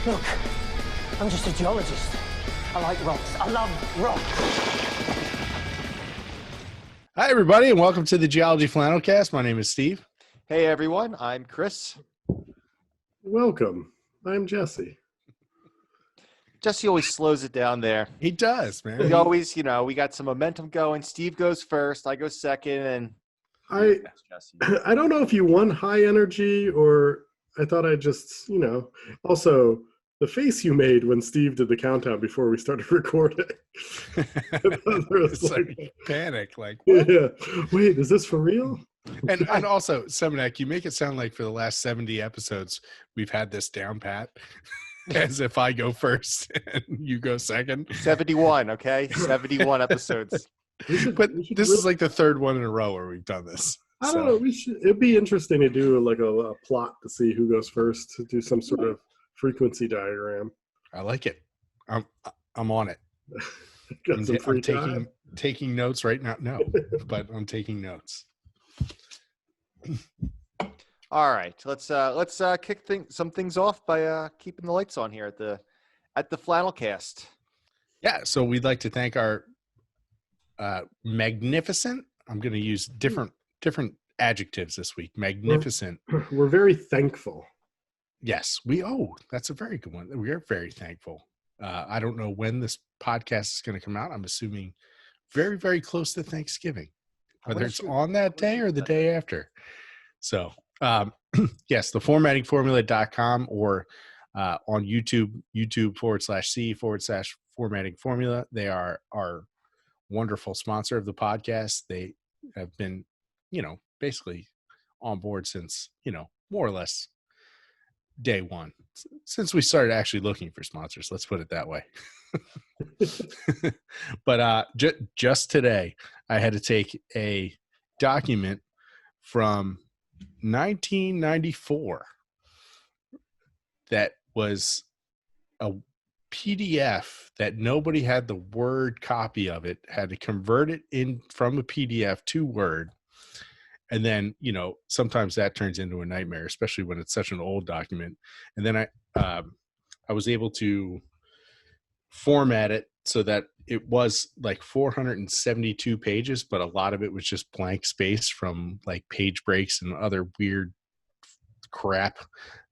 Look, I'm just a geologist. I like rocks. I love rocks. Hi, everybody, and welcome to the Geology Flannelcast. My name is Steve. Hey, everyone. I'm Chris. Welcome. I'm Jesse. Jesse always slows it down there. He does, man. We always, we got some momentum going. Steve goes first. I go second. And I don't know if you want high energy or I thought I just, also the face you made when Steve did the countdown before we started recording. It's like panic, like, what? Yeah. Wait, is this for real? And also, Semenek, you make it sound like for the last 70 episodes, we've had this down pat, as if I go first and you go second. 71, okay? 71 episodes. But this is like the third one in a row where we've done this. I don't know. It'd be interesting to do like a plot to see who goes first, to do some sort of frequency diagram. I like it. I'm on it. I'm taking notes right now. No, but I'm taking notes. All right, let's kick some things off by keeping the lights on here at the Flannelcast. Yeah, so we'd like to thank our magnificent. I'm going to use different adjectives this week. Magnificent. We're very thankful. Yes, that's a very good one. We are very thankful. I don't know when this podcast is going to come out. I'm assuming very, very close to Thanksgiving, whether it's on that day or the day after. So, yes, the formattingformula.com or on YouTube.com/C/formatting formula. They are our wonderful sponsor of the podcast. They have been, basically on board since, more or less day one, since we started actually looking for sponsors. Let's put it that way. But just today, I had to take a document from 1994 that was a PDF that nobody had the Word copy of it, had to convert it in from a PDF to Word. And then, sometimes that turns into a nightmare, especially when it's such an old document. And then I was able to format it so that it was like 472 pages, but a lot of it was just blank space from like page breaks and other weird crap,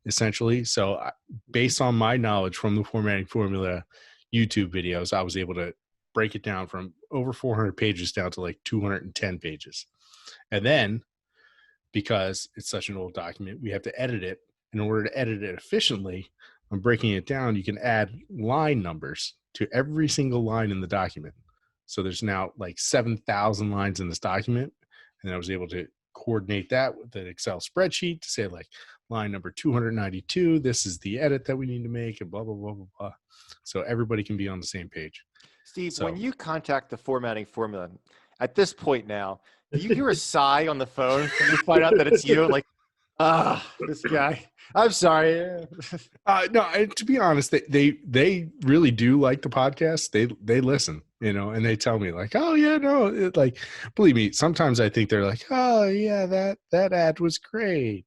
essentially. So based on my knowledge from the Formatting Formula YouTube videos, I was able to break it down from over 400 pages down to like 210 pages. And then, because it's such an old document, we have to edit it. In order to edit it efficiently, I'm breaking it down. You can add line numbers to every single line in the document. So there's now like 7,000 lines in this document. And I was able to coordinate that with an Excel spreadsheet to say like line number 292, this is the edit that we need to make, and blah, blah, blah, blah, blah. So everybody can be on the same page. Steve, when you contact the Formatting Formula, at this point now, do you hear a sigh on the phone when you find out that it's you? Like, this guy. I'm sorry. No, to be honest, they really do like the podcast. They listen, and they tell me like, oh yeah, no, like, believe me, sometimes I think they're like, oh yeah, that ad was great.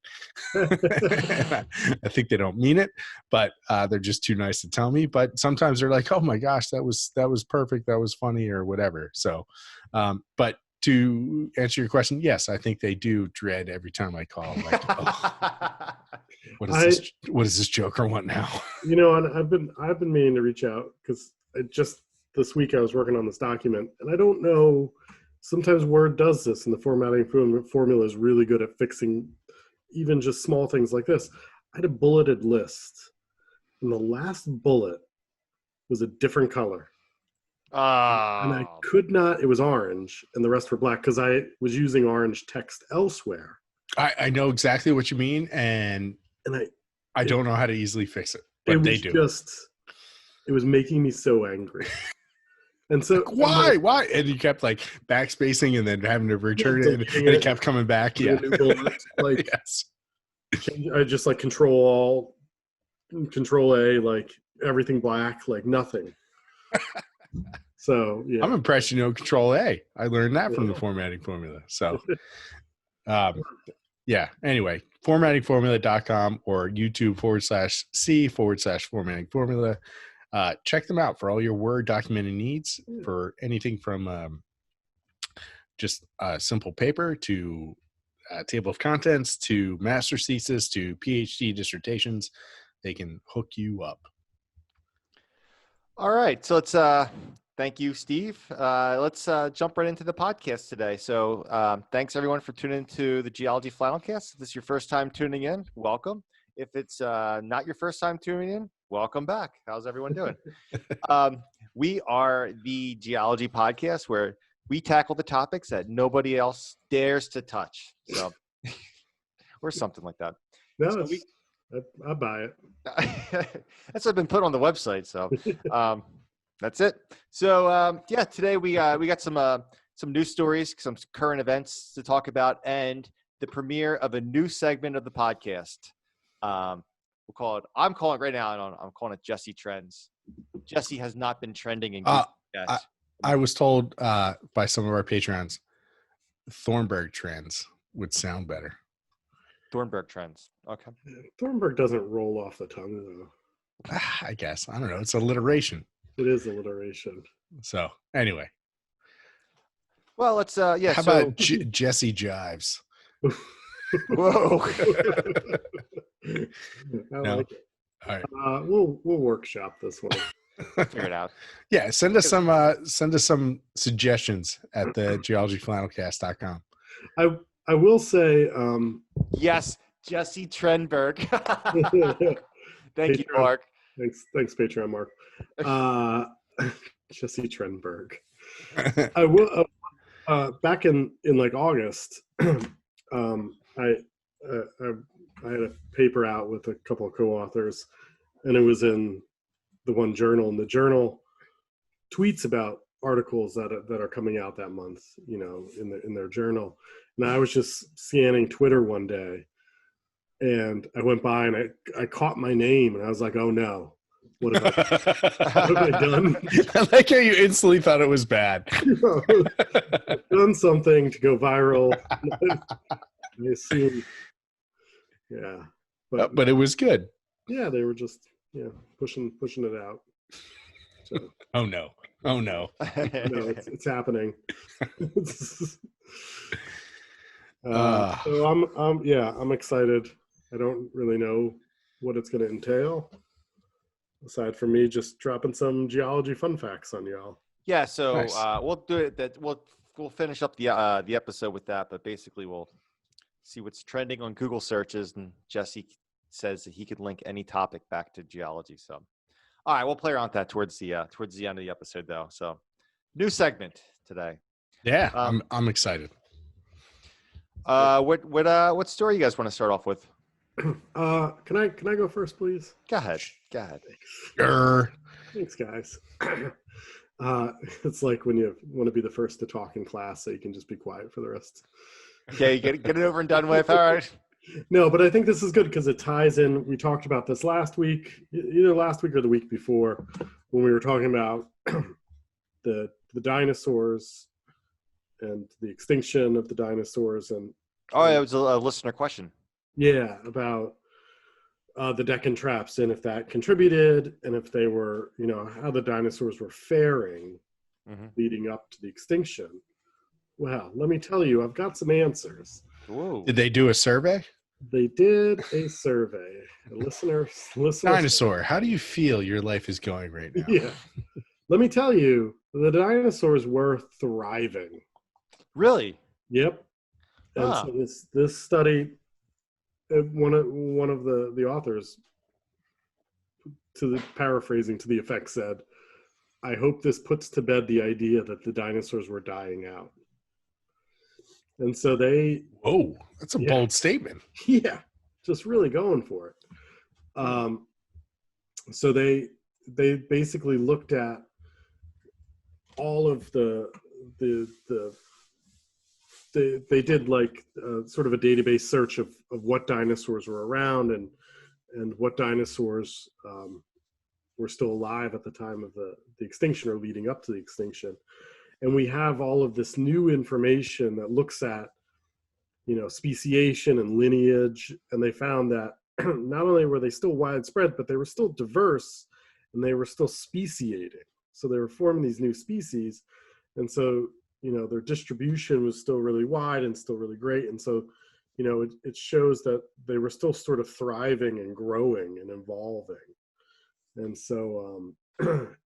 I think they don't mean it, but they're just too nice to tell me. But sometimes they're like, oh my gosh, that was perfect, that was funny, or whatever. So, but to answer your question, yes, I think they do dread every time I call. Like, oh, what does this joker want now? And I've been meaning to reach out because just this week I was working on this document, and I don't know. Sometimes Word does this, and the formatting formula is really good at fixing even just small things like this. I had a bulleted list, and the last bullet was a different color. And I could not, it was orange and the rest were black because I was using orange text elsewhere. I know exactly what you mean, and I don't know how to easily fix it, but they do. It was making me so angry. And so like, why? And you kept like backspacing and then having to return it, and it kept coming back. Yeah. Like, yes. I just like Control A, like everything black, like nothing. So yeah, I'm impressed. Control A. I learned that from the Formatting Formula. So, Yeah. Anyway, formattingformula.com or YouTube/C/formattingformula. Check them out for all your Word documenting needs for anything from just simple paper to table of contents to master's thesis to PhD dissertations. They can hook you up. All right. So let's thank you, Steve. Let's jump right into the podcast today. So thanks everyone for tuning into the Geology Flannelcast. If this is your first time tuning in, welcome. If it's not your first time tuning in, welcome back. How's everyone doing? We are the Geology podcast where we tackle the topics that nobody else dares to touch. So or something like that. No, So I buy it. That's what I've been put on the website. So that's it. So yeah, today we got some news stories, some current events to talk about, and the premiere of a new segment of the podcast. We'll call it. I'm calling it right now. I'm calling it Jesse Trends. Jesse has not been trending in Google yet. I was told by some of our patrons, Thornburg Trends would sound better. Thornburg Trends. Okay. Thornburg doesn't roll off the tongue, though. I guess. I don't know. It's alliteration. It is alliteration. So anyway. Well, let's yeah. How about Jesse Jives? Whoa. I like it. All right. We'll workshop this one. Figure it out. Yeah, send us some suggestions at the geologyflannelcast.com. I will say Yes, Jesse Trenberg. Thank you, Patreon. Mark. Thanks, Patreon, Mark. Jesse Trenberg. I will back in like August. I had a paper out with a couple of co-authors, and it was in the one journal, and the journal tweets about articles that are coming out that month, you know, in their journal. And I was just scanning Twitter one day, and I went by and I caught my name, and I was like, oh no, what have I done? I like how you instantly thought it was bad. I've done something to go viral. I assume, yeah, but it was good. Yeah, they were just pushing it out. So, oh no. no, it's happening. So I'm excited. I don't really know what it's going to entail, aside from me just dropping some geology fun facts on y'all. Yeah, so Nice. We'll do it. That we'll finish up the episode with that, but basically we'll see what's trending on Google searches, and Jesse says that he could link any topic back to geology. So, all right, we'll play around with that towards the end of the episode, though. So, new segment today. Yeah, I'm excited. What story you guys want to start off with? Can I go first, please? Go ahead. Sure. Thanks, guys. It's like when you want to be the first to talk in class, so you can just be quiet for the rest. Okay, get it over and done with. All right. No, but I think this is good because it ties in. We talked about this last week, either last week or the week before, when we were talking about the dinosaurs and the extinction of the dinosaurs. And it was a listener question. Yeah, about the Deccan traps and if that contributed, and if they were, how the dinosaurs were faring leading up to the extinction. Well, let me tell you, I've got some answers. Whoa. Did they do a survey? They did a survey. A listener Dinosaur, how do you feel your life is going right now? Yeah. Let me tell you, the dinosaurs were thriving. Really? Yep. And so this study, one of the authors, paraphrasing to the effect, said, "I hope this puts to bed the idea that the dinosaurs were dying out." And so Whoa, that's a bold statement. Yeah, just really going for it. So they basically looked at all of they did like sort of a database search of what dinosaurs were around and what dinosaurs were still alive at the time of the extinction or leading up to the extinction. And we have all of this new information that looks at speciation and lineage, and they found that not only were they still widespread, but they were still diverse, and they were still speciating. So they were forming these new species, and so their distribution was still really wide and still really great. And so it shows that they were still sort of thriving and growing and evolving. And so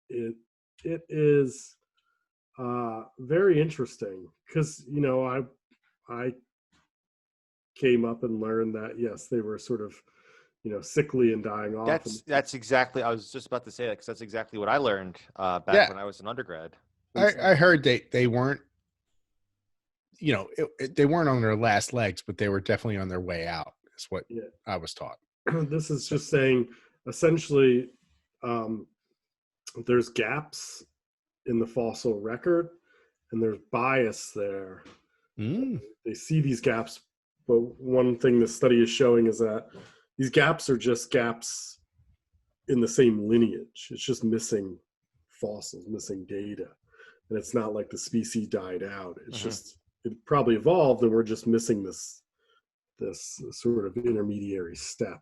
it is very interesting because I came up and learned that yes, they were sort of sickly and dying off. That's exactly, I was just about to say that, because that's exactly what I learned back when I was an undergrad. I heard they weren't, they weren't on their last legs, but they were definitely on their way out, is what I was taught. This is just saying, essentially, there's gaps in the fossil record, and there's bias there. They see these gaps, but one thing the study is showing is that these gaps are just gaps in the same lineage. It's just missing fossils, missing data. And it's not like the species died out. It's just, it probably evolved, and we're just missing this sort of intermediary step.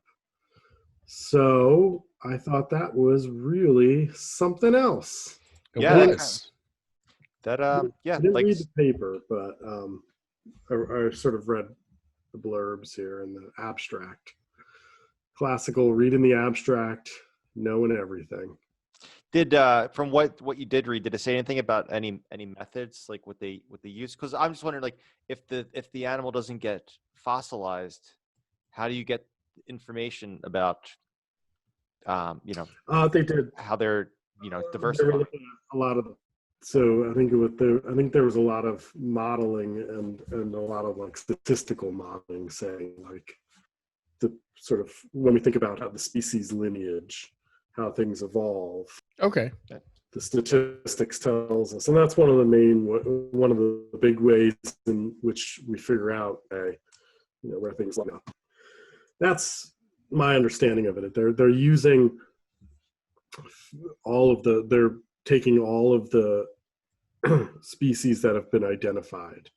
So I thought that was really something else. It was. I didn't read the paper, but I sort of read the blurbs here and the abstract. Classical, reading the abstract, knowing everything. Did from what you did read, did it say anything about any methods, like what they use? Because I'm just wondering, like, if the animal doesn't get fossilized, how do you get information about they did how they're diversified? They were looking at a lot of, so I think there was a lot of modeling and a lot of like statistical modeling, saying like the sort of, when we think about how the species lineage, how things evolve. Okay. The statistics tells us, and that's one of the big ways in which we figure out where things line up. That's my understanding of it. They're using they're taking all of the species that have been identified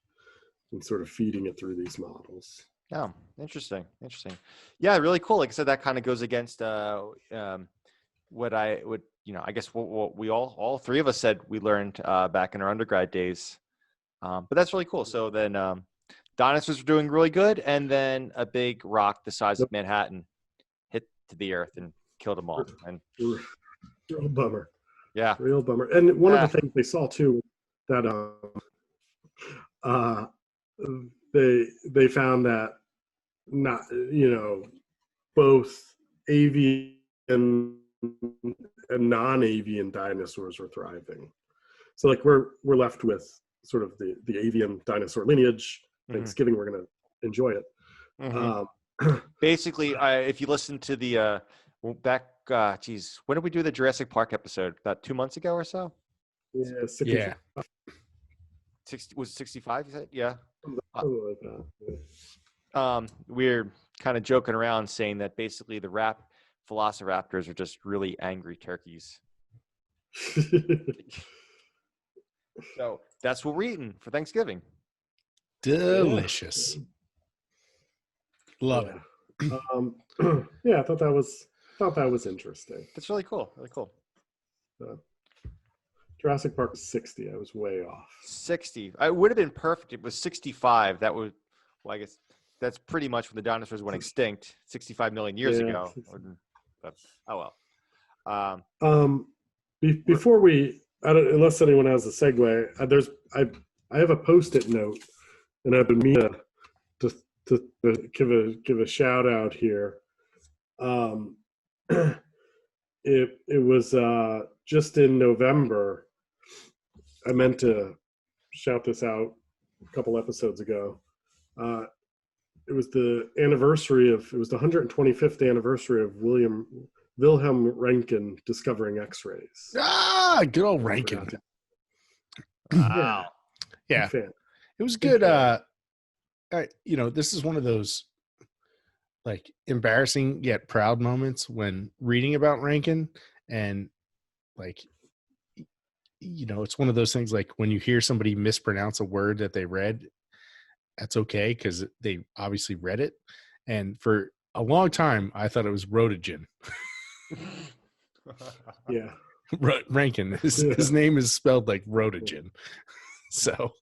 and sort of feeding it through these models. Oh, interesting. Yeah, really cool. Like I said, that kind of goes against what I guess what we all three of us said we learned back in our undergrad days. But that's really cool. So then dinosaurs were doing really good, and then a big rock the size of Manhattan hit to the earth and killed them all. And real bummer. Yeah, real bummer. And one of the things they saw too, that they found that not both avian and non-avian dinosaurs were thriving. So like we're left with sort of the avian dinosaur lineage. Thanksgiving, we're going to enjoy it. Basically, if you listen to the back, when did we do the Jurassic Park episode? About 2 months ago or so? Yeah, 65. Yeah. 60, was it 65? You said, yeah. Something like that. We're kind of joking around saying that basically the velociraptors are just really angry turkeys. So that's what we're eating for Thanksgiving. Delicious. Love it. Yeah, I thought that was interesting. That's really cool. Really cool. Jurassic Park was 60. I was way off. 60. It would have been perfect. It was 65. That was, well, I guess that's pretty much when the dinosaurs went extinct 65 million years ago. But, oh well. Before we, unless anyone has a segue, I have a Post-it note, and I've been meaning to give a shout out here. It was just in November. I meant to shout this out a couple episodes ago. It was the 125th anniversary of Wilhelm Röntgen discovering X-rays. Good old Röntgen. Wow. Yeah. It was good. This is one of those like embarrassing yet proud moments when reading about Röntgen, and like, it's one of those things like when you hear somebody mispronounce a word that they read, that's okay because they obviously read it. And for a long time, I thought it was rotogen. Yeah. Rankin. His name is spelled like rotogen. So,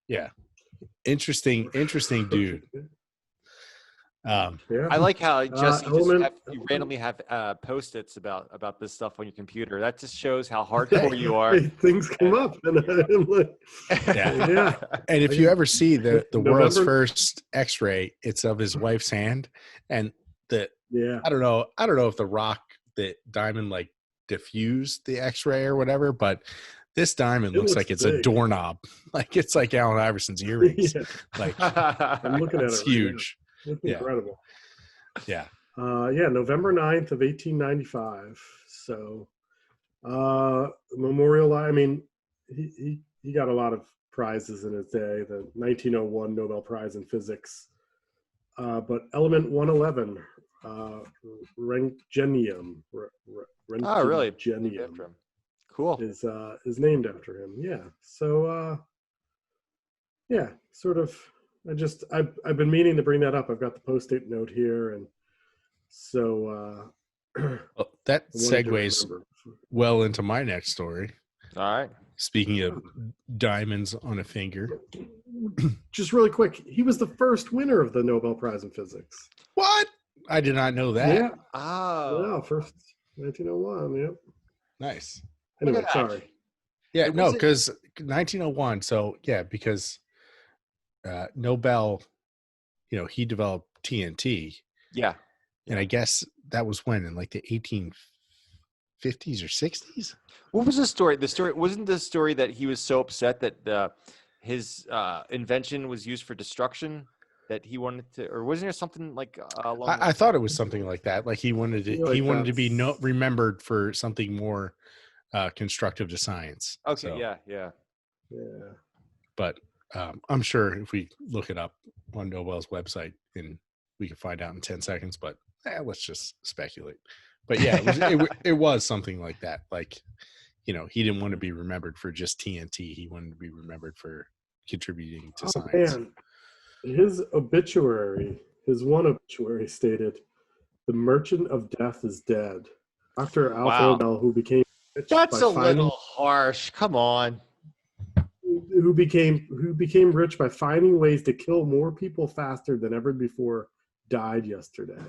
yeah, interesting dude. Yeah. I like how just Element- you randomly have post-its about this stuff on your computer. That just shows how hardcore you are. Hey, things come up, and I'm like, yeah. And if you ever see the world's November- first X-ray, it's of his wife's hand, and Yeah. I don't know if the rock that diamond like diffused the X-ray or whatever, but this diamond looks like it's big. a doorknob, like it's like Allen Iverson's earrings. Yeah. Like I'm looking at it. it's right now. huge. It's Yeah. incredible. Yeah. November 9th of 1895. So, memorial. I mean, he got a lot of prizes in his day. The 1901 Nobel Prize in Physics. But element 111, Röntgenium. Oh, really? Röntgenium Cool. is named after him. Yeah. So, yeah, sort of. I've been meaning to bring that up. I've got the Post-it note here, and so Well, that I wanted to segues remember. well into my next story. All right. Speaking of diamonds on a finger. Just really quick, he was the first winner of the Nobel Prize in Physics. What? I did not know that. Yeah. Oh. Yeah, first 1901. Yep. Nice. Anyway, Look at that. sorry. Yeah, It no, wasn't- because 1901. So yeah, because Nobel, he developed TNT, Yeah. and I guess that was when in like the 1850s or 60s. What was the story? The story wasn't the story that he was so upset that his invention was used for destruction that he wanted to, or wasn't there something like along I thought it was something like that. Like he wanted to, I feel like he wanted to be that's- remembered for something more constructive to science. Okay. So, Yeah. Yeah. but I'm sure if we look it up on Nobel's website, and we can find out in 10 seconds. But let's just speculate. But yeah, it was something like that. Like, he didn't want to be remembered for just TNT. He wanted to be remembered for contributing to science. Man, his one obituary stated, "The Merchant of Death is dead." Dr. Alfred Wow. Nobel, who became rich That's by a little harsh. Come on. who became rich by finding ways to kill more people faster than ever before, died yesterday.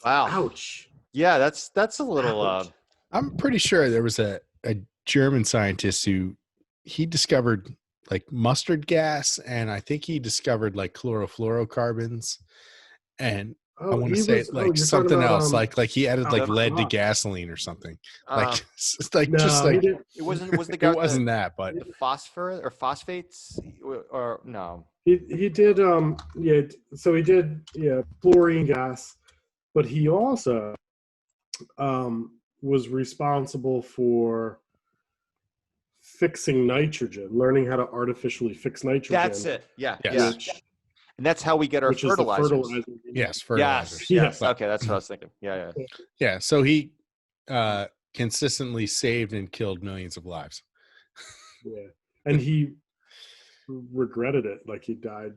Wow. Ouch. Yeah, that's a little. Ouch. I'm pretty sure there was a German scientist who he discovered like mustard gas, and I think he discovered like chlorofluorocarbons, and I want to say you're talking something about, else, like he added like lead to Rock. gasoline or something. Um, Like it's like No, just he like didn't. it was the guy. it with wasn't that, but the phosphor or phosphates or no. He did so he did chlorine gas, but he also was responsible for fixing nitrogen, learning how to artificially fix nitrogen. That's it. Yeah. Yes. Yeah. Which, And that's how we get our which is the fertilizers. fertilizer. yes, fertilizers. Yes. Yes. But- Okay, that's what I was thinking. Yeah. Yeah. Yeah, so he consistently saved and killed millions of lives. Yeah, and he regretted it, like he died.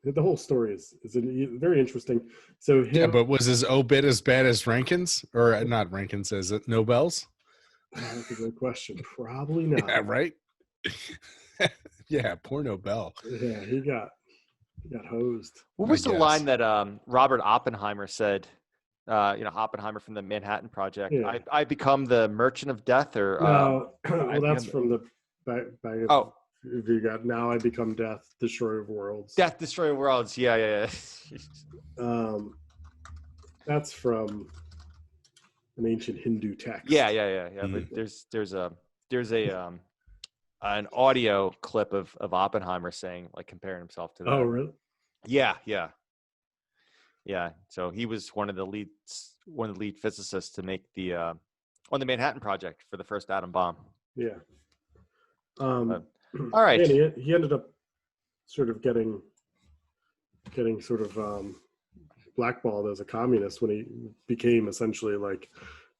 The whole story is very interesting. So him, Yeah, but was his obit as bad as Rankin's, or not Rankin's, as Nobel's? that's a good question. Probably not. Yeah, right. Yeah, poor Nobel. Yeah, he got hosed. What was I the guess. line that Robert Oppenheimer said? Oppenheimer from the Manhattan Project. Yeah. I become the merchant of death, or No, well, I that's become- from the back of. Oh. If you got now, I become death, destroyer of worlds. Death Destroyer Worlds. Yeah. That's from an ancient Hindu text. Yeah. Mm. But there's an audio clip of Oppenheimer saying, like, comparing himself to that. Oh, really? Yeah. So he was one of the lead physicists to make the on the Manhattan Project for the first atom bomb. Yeah. All right. And he ended up sort of getting sort of blackballed as a communist when he became essentially like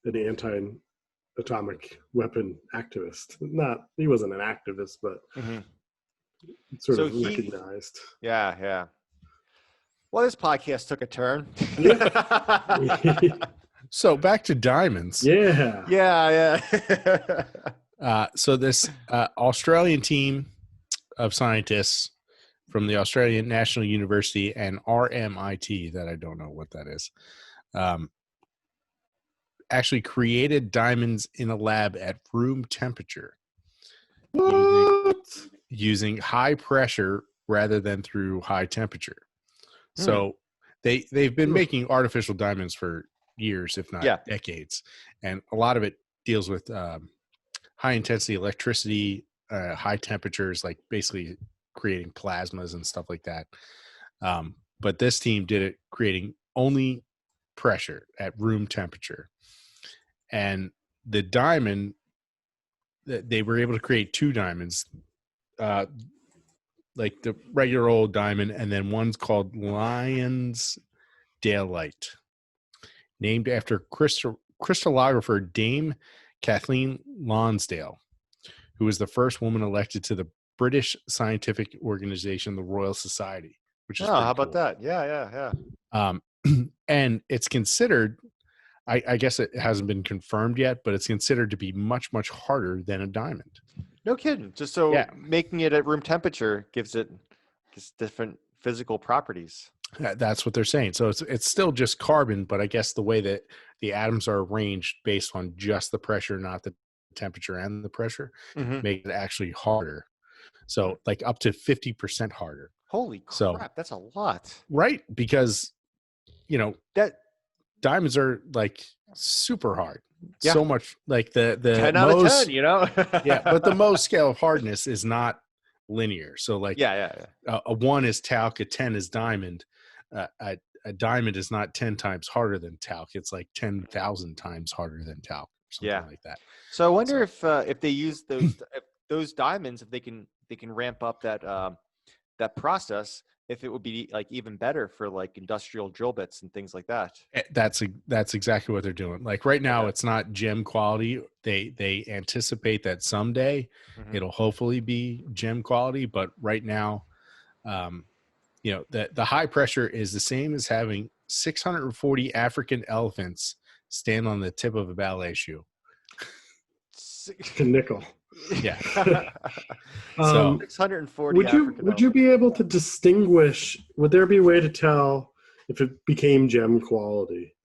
an anti-atomic weapon activist. He wasn't an activist, but It's sort So of recognized. Yeah. Well, this podcast took a turn. So back to diamonds. Yeah. Yeah. So this Australian team of scientists from the Australian National University and RMIT, that I don't know what that is, actually created diamonds in a lab at room temperature using high pressure rather than through high temperature. So they've been making artificial diamonds for years, if not decades, and a lot of it deals with high intensity electricity, high temperatures, like basically creating plasmas and stuff like that. But this team did it creating only pressure at room temperature. And the diamond, they were able to create two diamonds, like the regular old diamond, and then one's called Lion's Daylight, named after crystallographer Dame Kathleen Lonsdale, who was the first woman elected to the British scientific organization, the Royal Society, which is how about cool. that? Yeah. And it's considered, I guess it hasn't been confirmed yet, but it's considered to be much, much harder than a diamond. No kidding. Just so making it at room temperature gives it different physical properties. That's what they're saying. So it's still just carbon, but I guess the way that the atoms are arranged based on just the pressure, not the temperature and the pressure, make it actually harder. So like up to 50% harder. Holy crap, that's a lot. Right? Because, that diamonds are like super hard. Yeah. So much, like the 10 out of 10, yeah, but the Mohs scale of hardness is not linear. So like a 1 is talc, a 10 is diamond. A diamond is not 10 times harder than talc. It's like 10,000 times harder than talc, or something like that. So I wonder if they use those diamonds, if they can ramp up that process, if it would be like even better for like industrial drill bits and things like that. That's exactly what they're doing. Like right now, it's not gem quality. They anticipate that someday it'll hopefully be gem quality, but right now, the high pressure is the same as having 640 African elephants stand on the tip of a ballet shoe. To nickel. Yeah. So 640. Would you be able to distinguish? Would there be a way to tell if it became gem quality,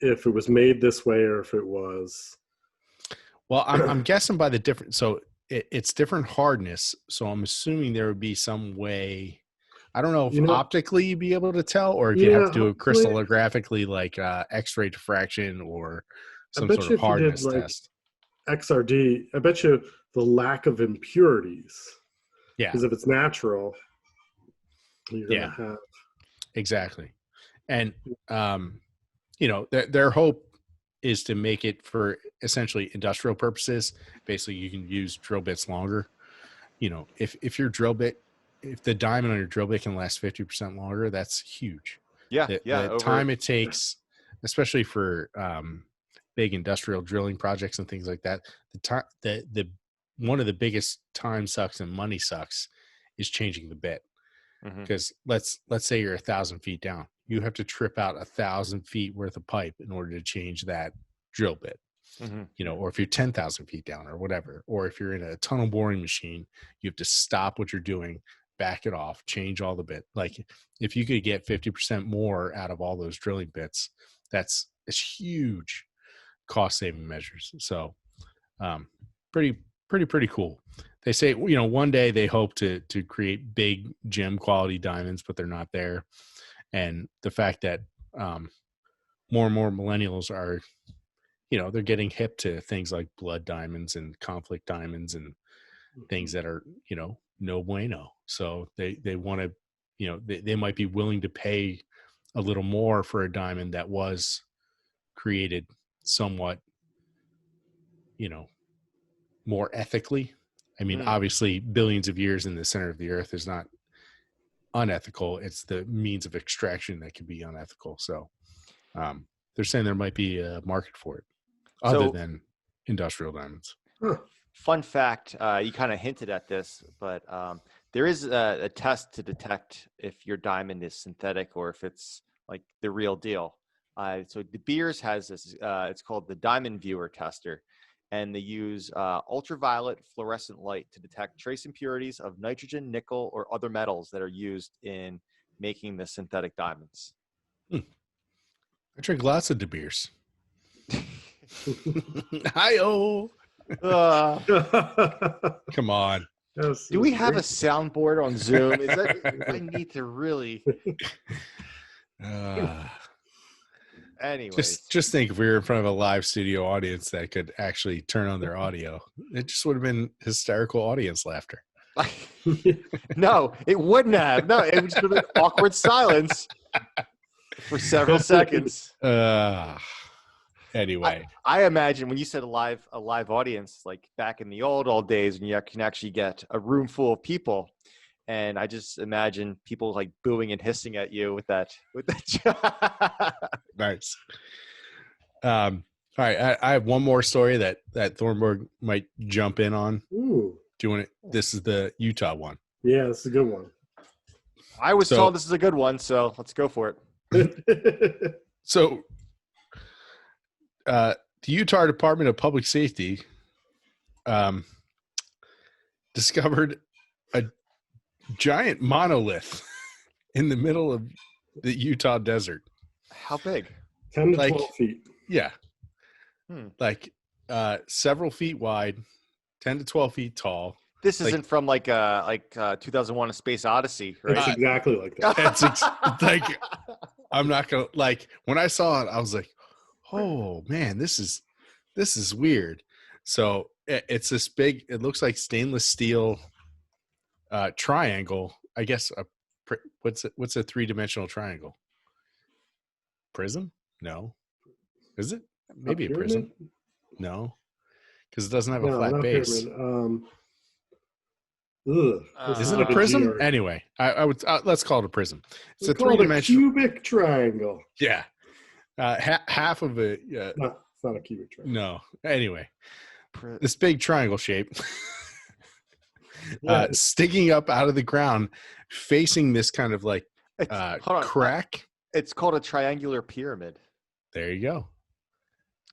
if it was made this way or if it was? Well, I'm guessing by the different. So it's different hardness. So I'm assuming there would be some way. I don't know if optically you'd be able to tell, or if you have to do it crystallographically, like X-ray diffraction or some sort of hardness test. XRD, I bet you the lack of impurities. Yeah. Because if it's natural, you're going to have. Exactly. And, their hope is to make it for essentially industrial purposes. Basically, you can use drill bits longer. If your drill bit, if the diamond on your drill bit can last 50% longer, that's huge. Yeah. The time it takes, especially for, big industrial drilling projects and things like that, the one of the biggest time sucks and money sucks is changing the bit. Because let's say you're 1,000 feet down, you have to trip out 1,000 feet worth of pipe in order to change that drill bit. Or if you're 10,000 feet down or whatever, or if you're in a tunnel boring machine, you have to stop what you're doing, back it off, change all the bit. Like if you could get 50% more out of all those drilling bits, it's huge cost saving measures. So pretty cool. They say, one day they hope to create big gem quality diamonds, but they're not there. And the fact that more and more millennials are, they're getting hip to things like blood diamonds and conflict diamonds and things that are, no bueno. So they want to, they might be willing to pay a little more for a diamond that was created somewhat, more ethically. I mean, obviously billions of years in the center of the earth is not unethical. It's the means of extraction that can be unethical. So they're saying there might be a market for it other than industrial diamonds. fun fact, you kind of hinted at this, but there is a test to detect if your diamond is synthetic or if it's like the real deal. So De Beers has this, it's called the Diamond Viewer Tester, and they use ultraviolet fluorescent light to detect trace impurities of nitrogen, nickel, or other metals that are used in making the synthetic diamonds. I drink lots of De Beers. Hi-oh. Come on. Yes, Do we it's have a great. soundboard on Zoom? Is that I need to really. Anyways, Just think if we were in front of a live studio audience that could actually turn on their audio, it just would have been hysterical audience laughter. no, it wouldn't have. No, it would just have been awkward silence for several seconds. Anyway, I imagine when you said a live audience, like back in the old days, when you can actually get a room full of people, and I just imagine people like booing and hissing at you with that. nice. All right, I have one more story that Thornburg might jump in on. Ooh. Do you want it? This is the Utah one. Yeah, it's a good one. I was told this is a good one, so let's go for it. So, the Utah Department of Public Safety discovered a giant monolith in the middle of the Utah desert. How big? 10 to 12 feet. Yeah. Like several feet wide, 10 to 12 feet tall. This isn't from like 2001: A Space Odyssey, right? It's exactly like that. It's like I'm not gonna like when I saw it, I was like, oh man, this is weird. So it's this big. It looks like stainless steel triangle. I guess what's a 3-dimensional triangle? Prism? No. Is it? Maybe a prism. No, because it doesn't have a flat base. Is it a prism? Anyway, I would let's call it a prism. It's a 3-dimensional cubic triangle. Yeah, half of it. It's not a cubic triangle. No. Anyway, this big triangle shape, sticking up out of the ground, facing this kind of like crack. It's called a triangular pyramid. There you go.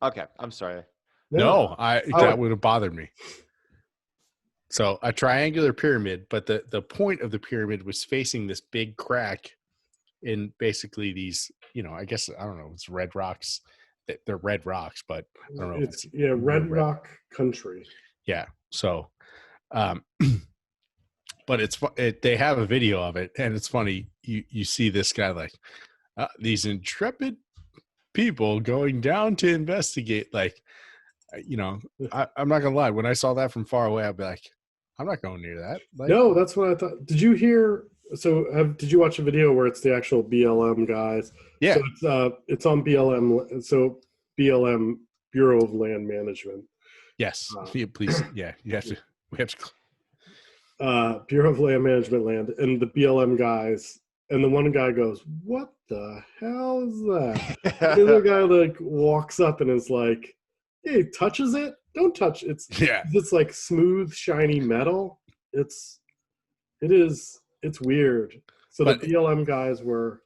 Okay, I'm sorry. No, that would have bothered me. So a triangular pyramid, but the point of the pyramid was facing this big crack in basically these, I guess, I don't know, it's red rocks. They're red rocks, but I don't know. It's red rock country. Yeah. So, but they have a video of it, and it's funny. You see this guy like these intrepid people going down to investigate. Like, I'm not gonna lie. When I saw that from far away, I'd be like, I'm not going near that. Like, no, that's what I thought. Did you hear? So, did you watch a video where it's the actual BLM guys? Yeah. So it's on BLM. So BLM, Bureau of Land Management. Yes. Please. Yeah. We have to. Bureau of Land Management land, and the BLM guys, and the one guy goes, "What the hell is that?" The other guy like walks up and is like, "Hey, touches it? Don't touch it. It's like smooth, shiny metal. It's weird." So the BLM guys were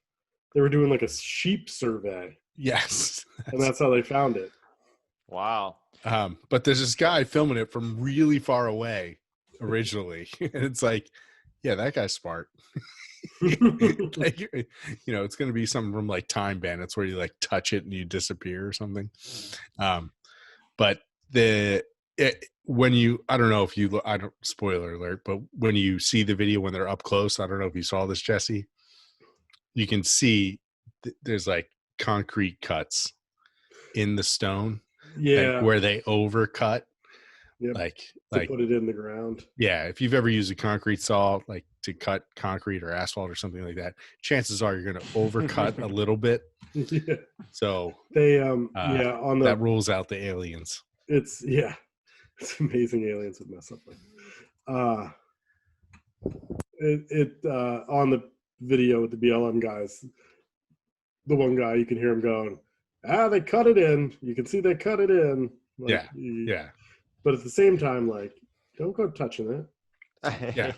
doing like a sheep survey. Yes. And that's how they found it. Wow. But there's this guy filming it from really far away originally. And it's like, yeah, that guy's smart. Like, it's going to be something from like Time Bandits where you like touch it and you disappear or something. But I don't know if you, I don't, spoiler alert, but when you see the video when they're up close, I don't know if you saw this, Jesse, you can see there's like concrete cuts in the stone. Yeah. Where they overcut. Yep. Like put it in the ground. Yeah. If you've ever used a concrete saw, like to cut concrete or asphalt or something like that, chances are you're going to overcut a little bit. Yeah. So they, that rules out the aliens. It's amazing aliens would mess up like on the video with the BLM guys, the one guy, you can hear him going, they cut it in. You can see they cut it in. Like, yeah. but at the same time, like, don't go touching it. Yeah.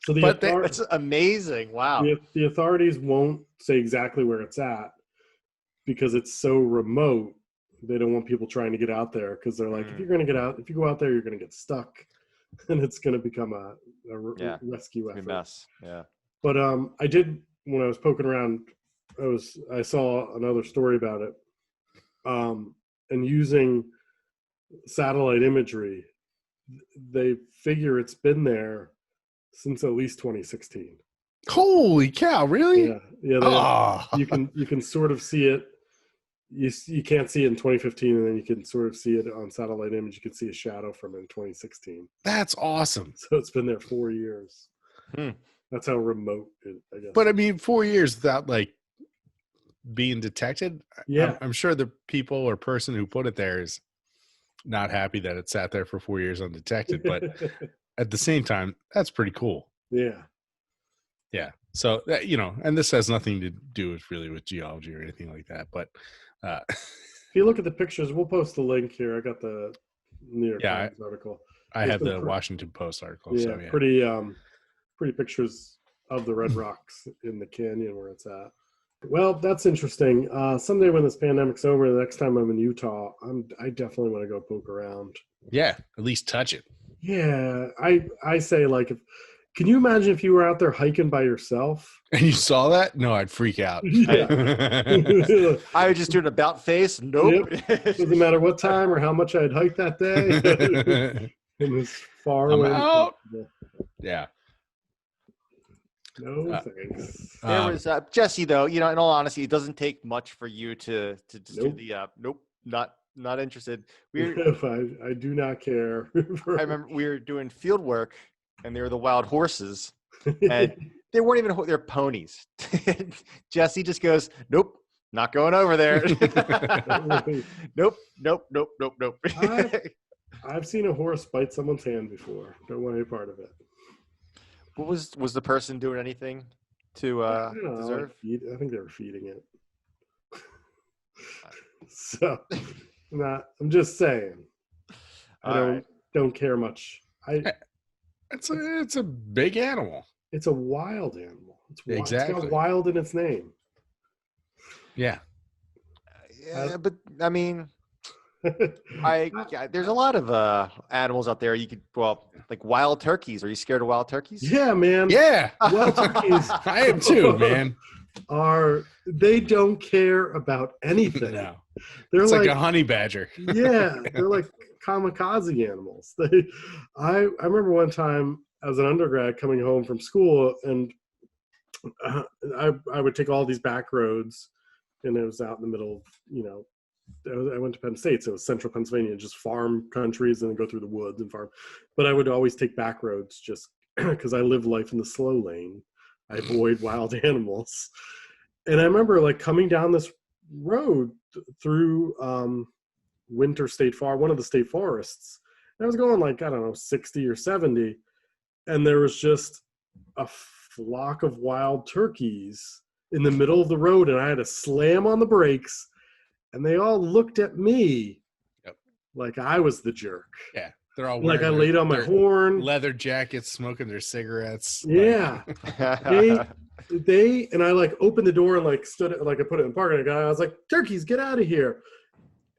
So But That's amazing. Wow. the authorities won't say exactly where it's at because it's so remote. They don't want people trying to get out there because they're like, if you go out there, you're going to get stuck, and it's going to become a rescue effort. Mess. Yeah. But I did, when I was poking around, I saw another story about it, and using satellite imagery, they figure it's been there since at least 2016. Holy cow! Really? Yeah. You can sort of see it. You can't see it in 2015, and then you can sort of see it on satellite image. You can see a shadow from it in 2016. That's awesome. So it's been there 4 years. That's how remote it, I guess. But I mean, 4 years without like being detected. Yeah. I'm sure the people or person who put it there is not happy that it sat there for 4 years undetected. But at the same time, that's pretty cool. Yeah. Yeah. So and this has nothing to do with geology or anything like that. But if you look at the pictures, we'll post the link here. I got the New York Times article. I have the Washington Post article. Yeah, so yeah. pretty pictures of the red rocks in the canyon where it's at. Well, that's interesting. Someday when this pandemic's over, the next time I'm in Utah, I definitely want to go poke around. Yeah, at least touch it. Yeah, I say, like, can you imagine if you were out there hiking by yourself? And you saw that? No, I'd freak out. Yeah. I would just do an about face. Nope. Yep. Doesn't matter what time or how much I'd hiked that day. It was far away. Out. Yeah. No thanks. There was Jesse, though. In all honesty, it doesn't take much for you to just do the not interested. I do not care. I remember we were doing field work, and they were the wild horses, and they weren't even they're ponies. Jesse just goes, "Nope, not going over there." Nope. I've seen a horse bite someone's hand before. Don't want any part of it. What was the person doing anything to deserve? I think they were feeding it. So, I'm just saying. I don't care much. It's a big animal. It's a wild animal. Exactly. It's got wild in its name. Yeah. Yeah, but I mean, there's a lot of animals out there. Like wild turkeys. Are you scared of wild turkeys? Yeah, man. Yeah. Wild turkeys. I am too, man. They don't care about anything. No. They're like a honey badger. Yeah, they're like kamikaze animals. I remember one time as an undergrad coming home from school, and I would take all these back roads, and it was out in the middle of, I went to Penn State, so it was central Pennsylvania, just farm countries, and then go through the woods and farm. But I would always take back roads just because I live life in the slow lane. I avoid wild animals. And I remember like coming down this road through Winter State Forest, one of the state forests. And I was going like, I don't know, 60 or 70. And there was just a flock of wild turkeys in the middle of the road. And I had to slam on the brakes. And they all looked at me like I was the jerk. Yeah. They're all like I laid on my horn. Leather jackets, smoking their cigarettes. Yeah. They and I like opened the door and like stood like I put it in park and I was like, turkeys, get out of here.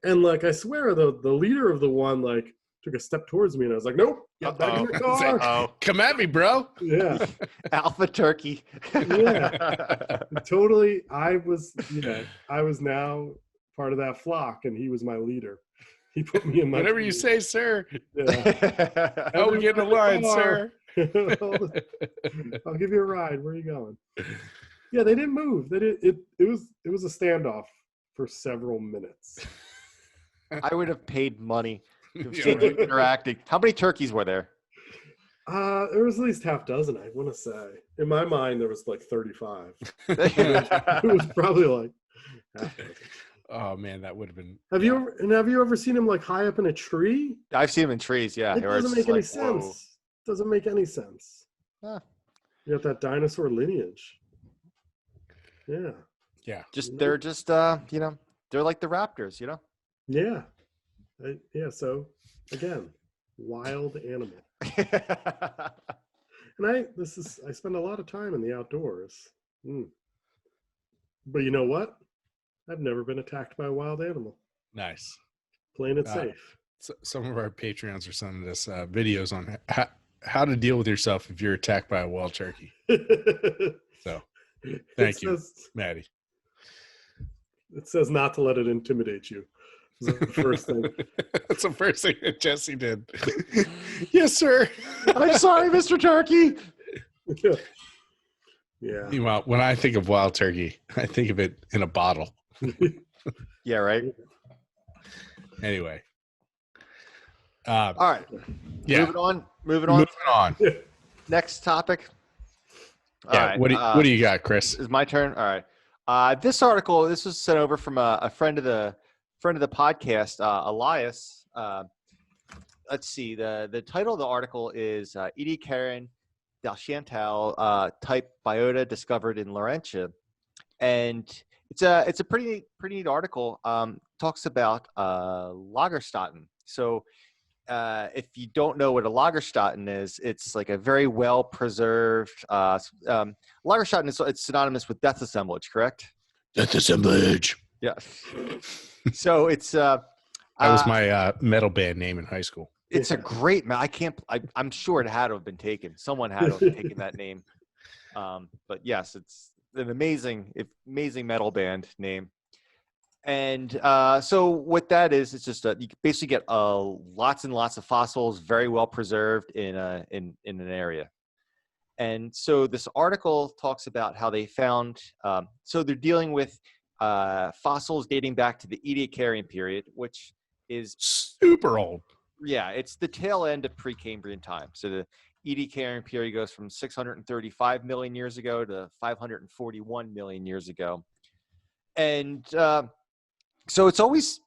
And like I swear the leader of the one like took a step towards me and I was like, nope, get back in your car. Come at me, bro. Yeah. Alpha turkey. Yeah. Totally. I was now part of that flock and he was my leader. He put me in my whatever you say, sir. Yeah. How we get in the line, sir? I'll give you a ride. Where are you going? Yeah, they didn't move. They did. It was a standoff for several minutes. I would have paid money to see you interacting. How many turkeys were there? There was at least half dozen. I want to say. In my mind, there was like 35. It was probably like half dozen. Oh man, that would have been. Have you ever seen him like high up in a tree? I've seen him in trees. Yeah, it doesn't make any sense. Whoa. Doesn't make any sense. Huh. You got that dinosaur lineage. Yeah. Yeah. They're just they're like the raptors, Yeah. Yeah. So again, Wild animal. And I spend a lot of time in the outdoors. But you know what? I've never been attacked by a wild animal. Nice. Playing it safe. So some of our Patreons are sending us videos on how to deal with yourself if you're attacked by a wild turkey. So thank you, Maddie. It says not to let it intimidate you. That's the first thing. That's the first thing that Jesse did. Yes, sir. I'm sorry, Mr. Turkey. Yeah. Meanwhile, when I think of wild turkey, I think of it in a bottle. Yeah, right. Anyway. All right. Yeah. Moving on. Next topic. All Yeah. right. What do you got, Chris? Is my turn. All right. This article, this was sent over from a friend of the podcast, Elias. Let's see. The title of the article is Ediacaran del Chantal type biota discovered in Laurentia, and it's a pretty neat article. Talks about Lagerstätten. So if you don't know what a Lagerstätten is, it's like a very well preserved. Lagerstätten it's synonymous with death assemblage, correct? Death assemblage. Yeah. So it's that was my metal band name in high school. It's a great man. I'm sure it had to have been taken. Someone had to have taken that name. But yes, it's an amazing metal band name. And so what that is, it's just you basically get lots and lots of fossils, very well preserved in an area. And so this article talks about how they found. So they're dealing with fossils dating back to the Ediacaran period, which is super old. Yeah, it's the tail end of Precambrian time. So the Ediacaran period goes from 635 million years ago to 541 million years ago. And so it's always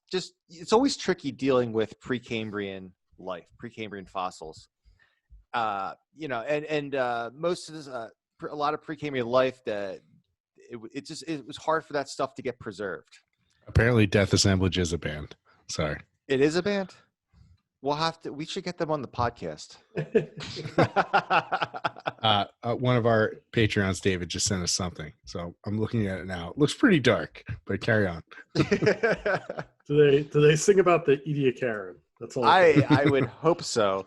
tricky dealing with Precambrian life, Precambrian fossils. Most of this, a lot of Precambrian life that it was hard for that stuff to get preserved. Apparently, Death Assemblage is a band. Sorry, it is a band. We should get them on the podcast. One of our Patreons, David, just sent us something. So I'm looking at it now. It looks pretty dark, but carry on. Do they sing about the Ediacaran? That's all. I would hope so.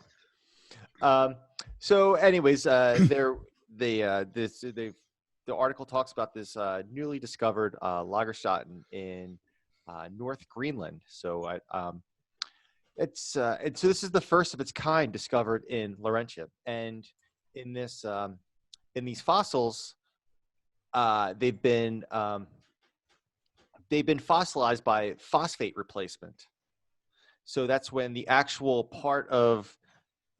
So anyways, the article talks about this newly discovered Lagerstätten in North Greenland. So so this is the first of its kind discovered in Laurentia, and in these fossils, they've been fossilized by phosphate replacement. So that's when the actual part of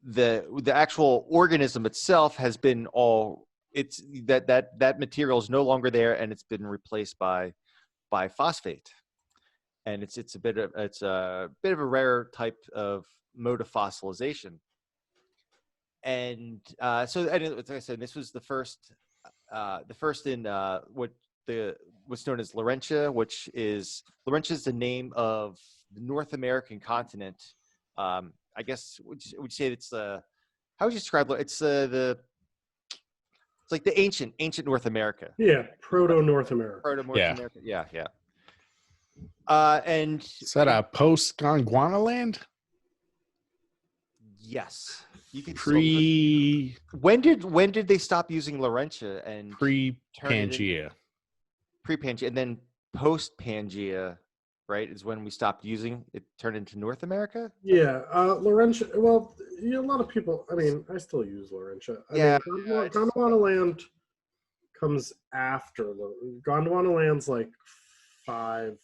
the actual organism itself has been that material is no longer there, and it's been replaced by phosphate. And it's a bit of a rare type of mode of fossilization. And so, like I said, this was the first in what's known as Laurentia, which is the name of the North American continent. I guess would you say it's how would you describe it? It's it's like the ancient North America. Yeah, proto North America. America. Yeah. And is that a post Gondwana land? Yes, you can. When did they stop using Laurentia and pre-Pangea? Pre-Pangea, and then post-Pangea, right? Is when we stopped using it. Turned into North America. Yeah, Laurentia. Well, a lot of people. I mean, I still use Laurentia. Gondwana land comes after Gondwana land's like 5.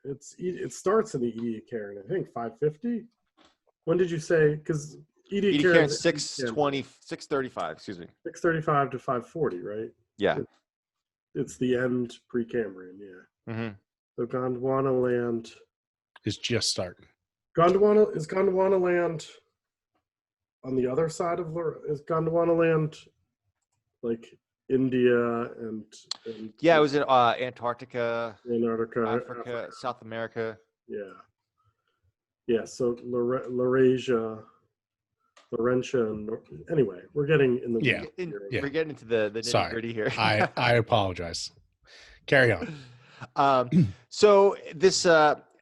It starts in the Ediacaran, I think 550. When did you say? Because Ediacaran 635. Excuse me. 635 to 540, right? Yeah. It's the end Precambrian. Yeah. Mm-hmm. So Gondwana land is just starting. Gondwana land on the other side of is Gondwana land like India and yeah, it was in Antarctica, Africa, South America. Yeah. So Laurasia Laurentia. And anyway, we're getting in the Yeah. weeds In- here. Yeah. We're getting into the Sorry. nitty gritty here. I apologize. Carry on. So this,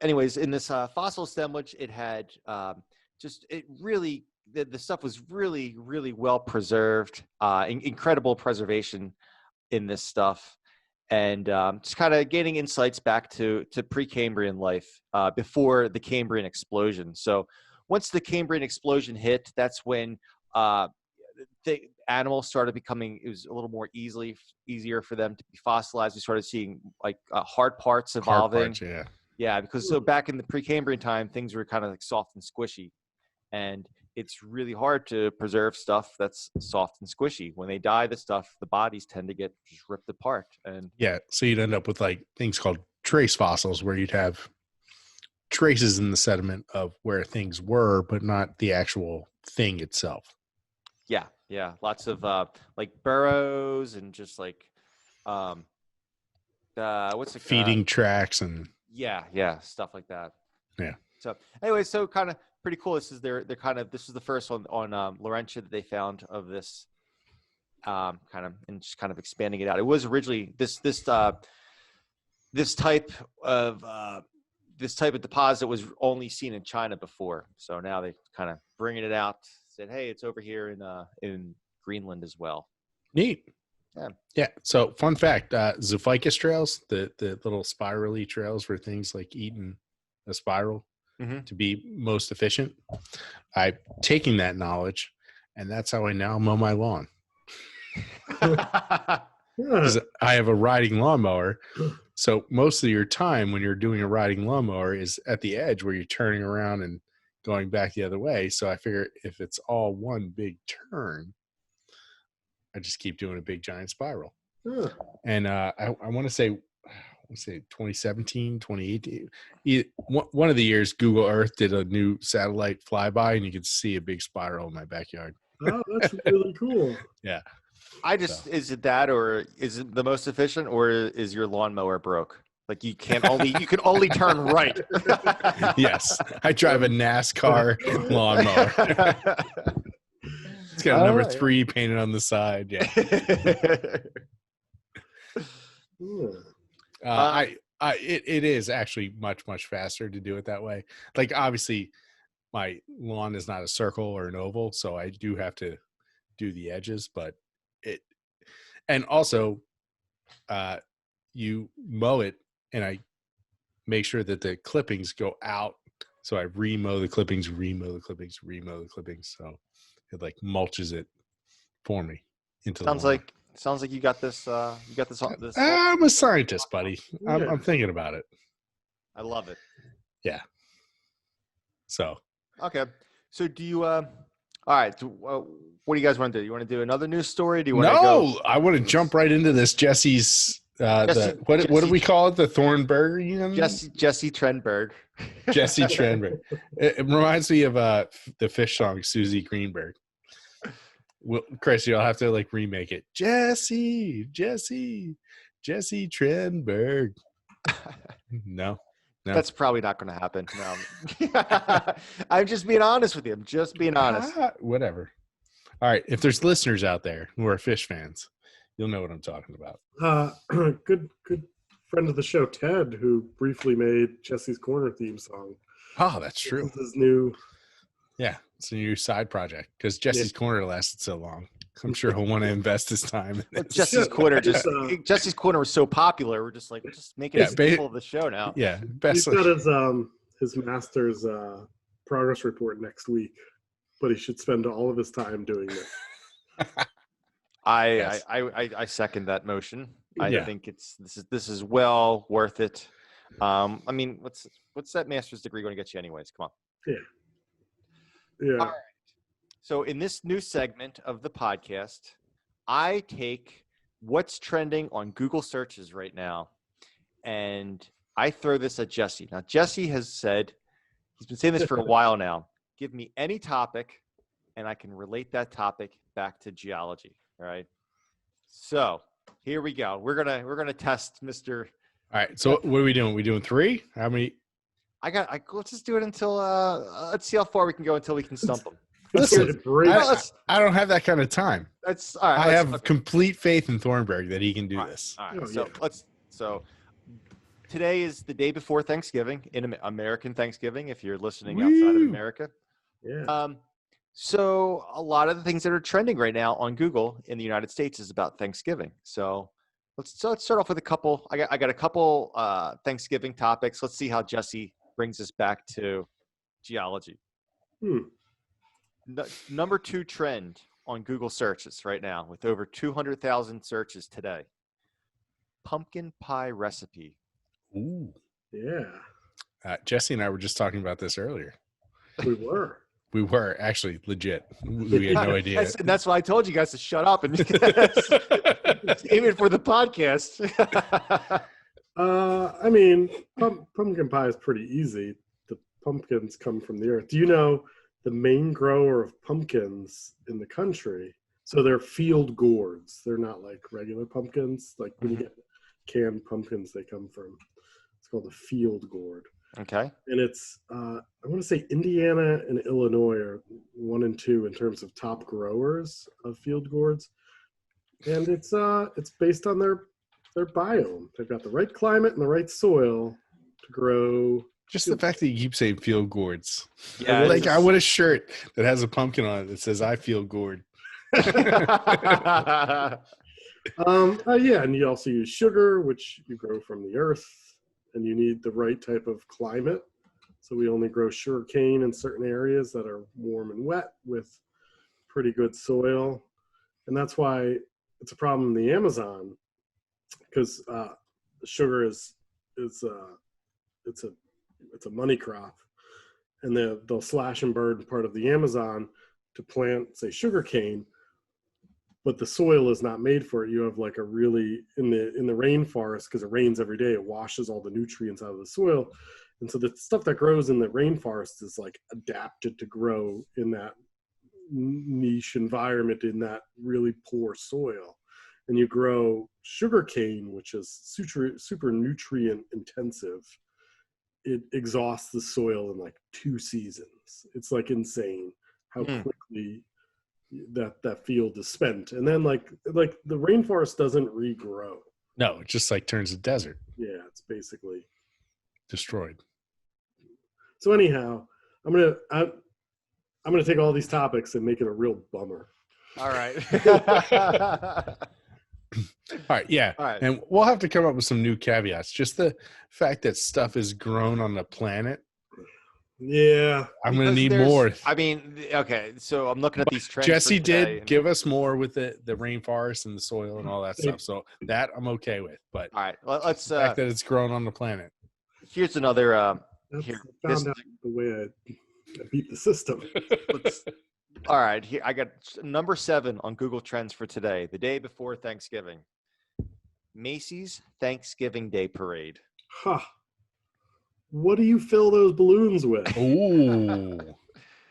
anyways, in this fossil assemblage, it had the stuff was really, really well preserved. Incredible preservation in this stuff, and just kind of gaining insights back to Precambrian life before the Cambrian explosion. So once the Cambrian explosion hit, that's when the animals started becoming, it was a little more easier for them to be fossilized. We started seeing like hard parts evolving. Hard parts, Yeah, because so back in the Precambrian time, things were kind of like soft and squishy, and it's really hard to preserve stuff that's soft and squishy. When they die, the bodies tend to get just ripped apart. And yeah. So you'd end up with like things called trace fossils, where you'd have traces in the sediment of where things were, but not the actual thing itself. yeah, lots of like burrows and just like what's it Feeding tracks and yeah, stuff like that. Yeah. So anyway, so kind of pretty cool. This is this is the first one on Laurentia that they found of this kind of expanding it out. It was originally this type of deposit was only seen in China before. So now they kind of bringing it out. Said, hey, it's over here in Greenland as well. neat. Yeah. So fun fact, Zoophycus trails, the little spirally trails where things like eating a spiral to be most efficient. I'm taking that knowledge, and that's how I now mow my lawn. Yeah. 'Cause I have a riding lawnmower. So most of your time when you're doing a riding lawnmower is at the edge where you're turning around and going back the other way. So I figure if it's all one big turn, I just keep doing a big giant spiral. Yeah. And I want to say 2017, 2018. One of the years Google Earth did a new satellite flyby, and you could see a big spiral in my backyard. Oh, that's really cool. Yeah. Is it that, or is it the most efficient, or is your lawnmower broke? Like you can only turn right. Yes. I drive a NASCAR lawnmower. It's got a number 3 painted on the side. Yeah. Yeah. It is actually much faster to do it that way. Like obviously my lawn is not a circle or an oval, so I do have to do the edges, but and also you mow it and I make sure that the clippings go out. So I remow the clippings. So it like mulches it for me into the lawn. Sounds like you got this. I'm a scientist, buddy. Yeah. I'm thinking about it. I love it. Yeah. So Okay. So do you? All right. So, what do you guys want to do? You want to do another news story? Do you want to go? I want to jump right into this Jesse's. What do we call it? The Thornbergian? Jesse Trenberg. Jesse Trenberg. It reminds me of the Fish song Susie Greenberg. Well, Chris, you'll have to like remake it. Jesse Trenberg. No. That's probably not going to happen. No. I'm just being honest with you. I'm just being honest. Whatever. All right. If there's listeners out there who are Fish fans, you'll know what I'm talking about. Good friend of the show, Ted, who briefly made Jesse's Corner theme song. Oh, that's true. This is his new. Yeah, it's a new side project because Jesse's Corner lasted so long. I'm sure he'll want to invest his time in this. Jesse's Corner was so popular. We're just making a staple of the show now. Yeah, He's got his master's progress report next week, but he should spend all of his time doing this. I second that motion. I think this is well worth it. I mean, what's that master's degree going to get you anyways? Come on. Yeah. All right. So in this new segment of the podcast, I take what's trending on Google searches right now, and I throw this at Jesse. Now, Jesse has said, he's been saying this for a while now, give me any topic, and I can relate that topic back to geology. All right. So here we go. We're gonna test Mr. All right. So what are we doing? We doing 3? How many? Let's just do it until let's see how far we can go until we can stump him. Listen, It breaks. I don't have that kind of time. That's all right. I have complete faith in Thornberg that he can do all right, this. All right. Oh, So yeah. So today is the day before Thanksgiving in American Thanksgiving. If you're listening outside of Woo! America, Yeah. so a lot of the things that are trending right now on Google in the United States is about Thanksgiving. So let's start off with a couple. I got a couple Thanksgiving topics. Let's see how Jesse brings us back to geology. Number 2 trend on Google searches right now with over 200,000 searches today. Pumpkin pie recipe. Ooh. Yeah. Jesse and I were just talking about this earlier. We were. We were actually legit. We had no idea. That's why I told you guys to shut up and save it for the podcast. I mean, pumpkin pie is pretty easy. The pumpkins come from the earth. Do you know the main grower of pumpkins in the country? So they're field gourds. They're not like regular pumpkins. Like when you get canned pumpkins, they come from. It's called a field gourd. Okay. And it's I want to say Indiana and Illinois are 1 and 2 in terms of top growers of field gourds. And it's based on their biome. They've got the right climate and the right soil to grow. Just the fact that you keep saying field gourds. Yeah, Like I want a shirt that has a pumpkin on it that says I feel gourd. Yeah, and you also use sugar, which you grow from the earth, and you need the right type of climate. So we only grow sugar cane in certain areas that are warm and wet with pretty good soil. And that's why it's a problem in the Amazon, because sugar is a money crop, and they'll slash and burn part of the Amazon to plant, say, sugar cane, but the soil is not made for it. You have like a really in the rainforest, because it rains every day, it washes all the nutrients out of the soil, and so the stuff that grows in the rainforest is like adapted to grow in that niche environment in that really poor soil. And you grow sugar cane, which is super nutrient intensive. It exhausts the soil in like 2 seasons. It's like insane how quickly that field is spent. And then like the rainforest doesn't regrow. No, it just like turns to desert. Yeah, it's basically Destroyed. So anyhow, I'm gonna take all these topics and make it a real bummer. All right. All right, yeah. All right. And we'll have to come up with some new caveats. Just the fact that stuff is grown on the planet. Yeah. I'm going to Because need there's- more. I mean, okay, so I'm looking at these trends. Jesse for today, did and- give us more with the rainforest and the soil and all that stuff. So that I'm okay with. But All right, let's. the fact that it's grown on the planet. Here's another. That's, Here, I this- found out the way I beat the system. All right, here I got number 7 on Google Trends for today, the day before Thanksgiving. Macy's Thanksgiving Day Parade. Huh. What do you fill those balloons with? Ooh.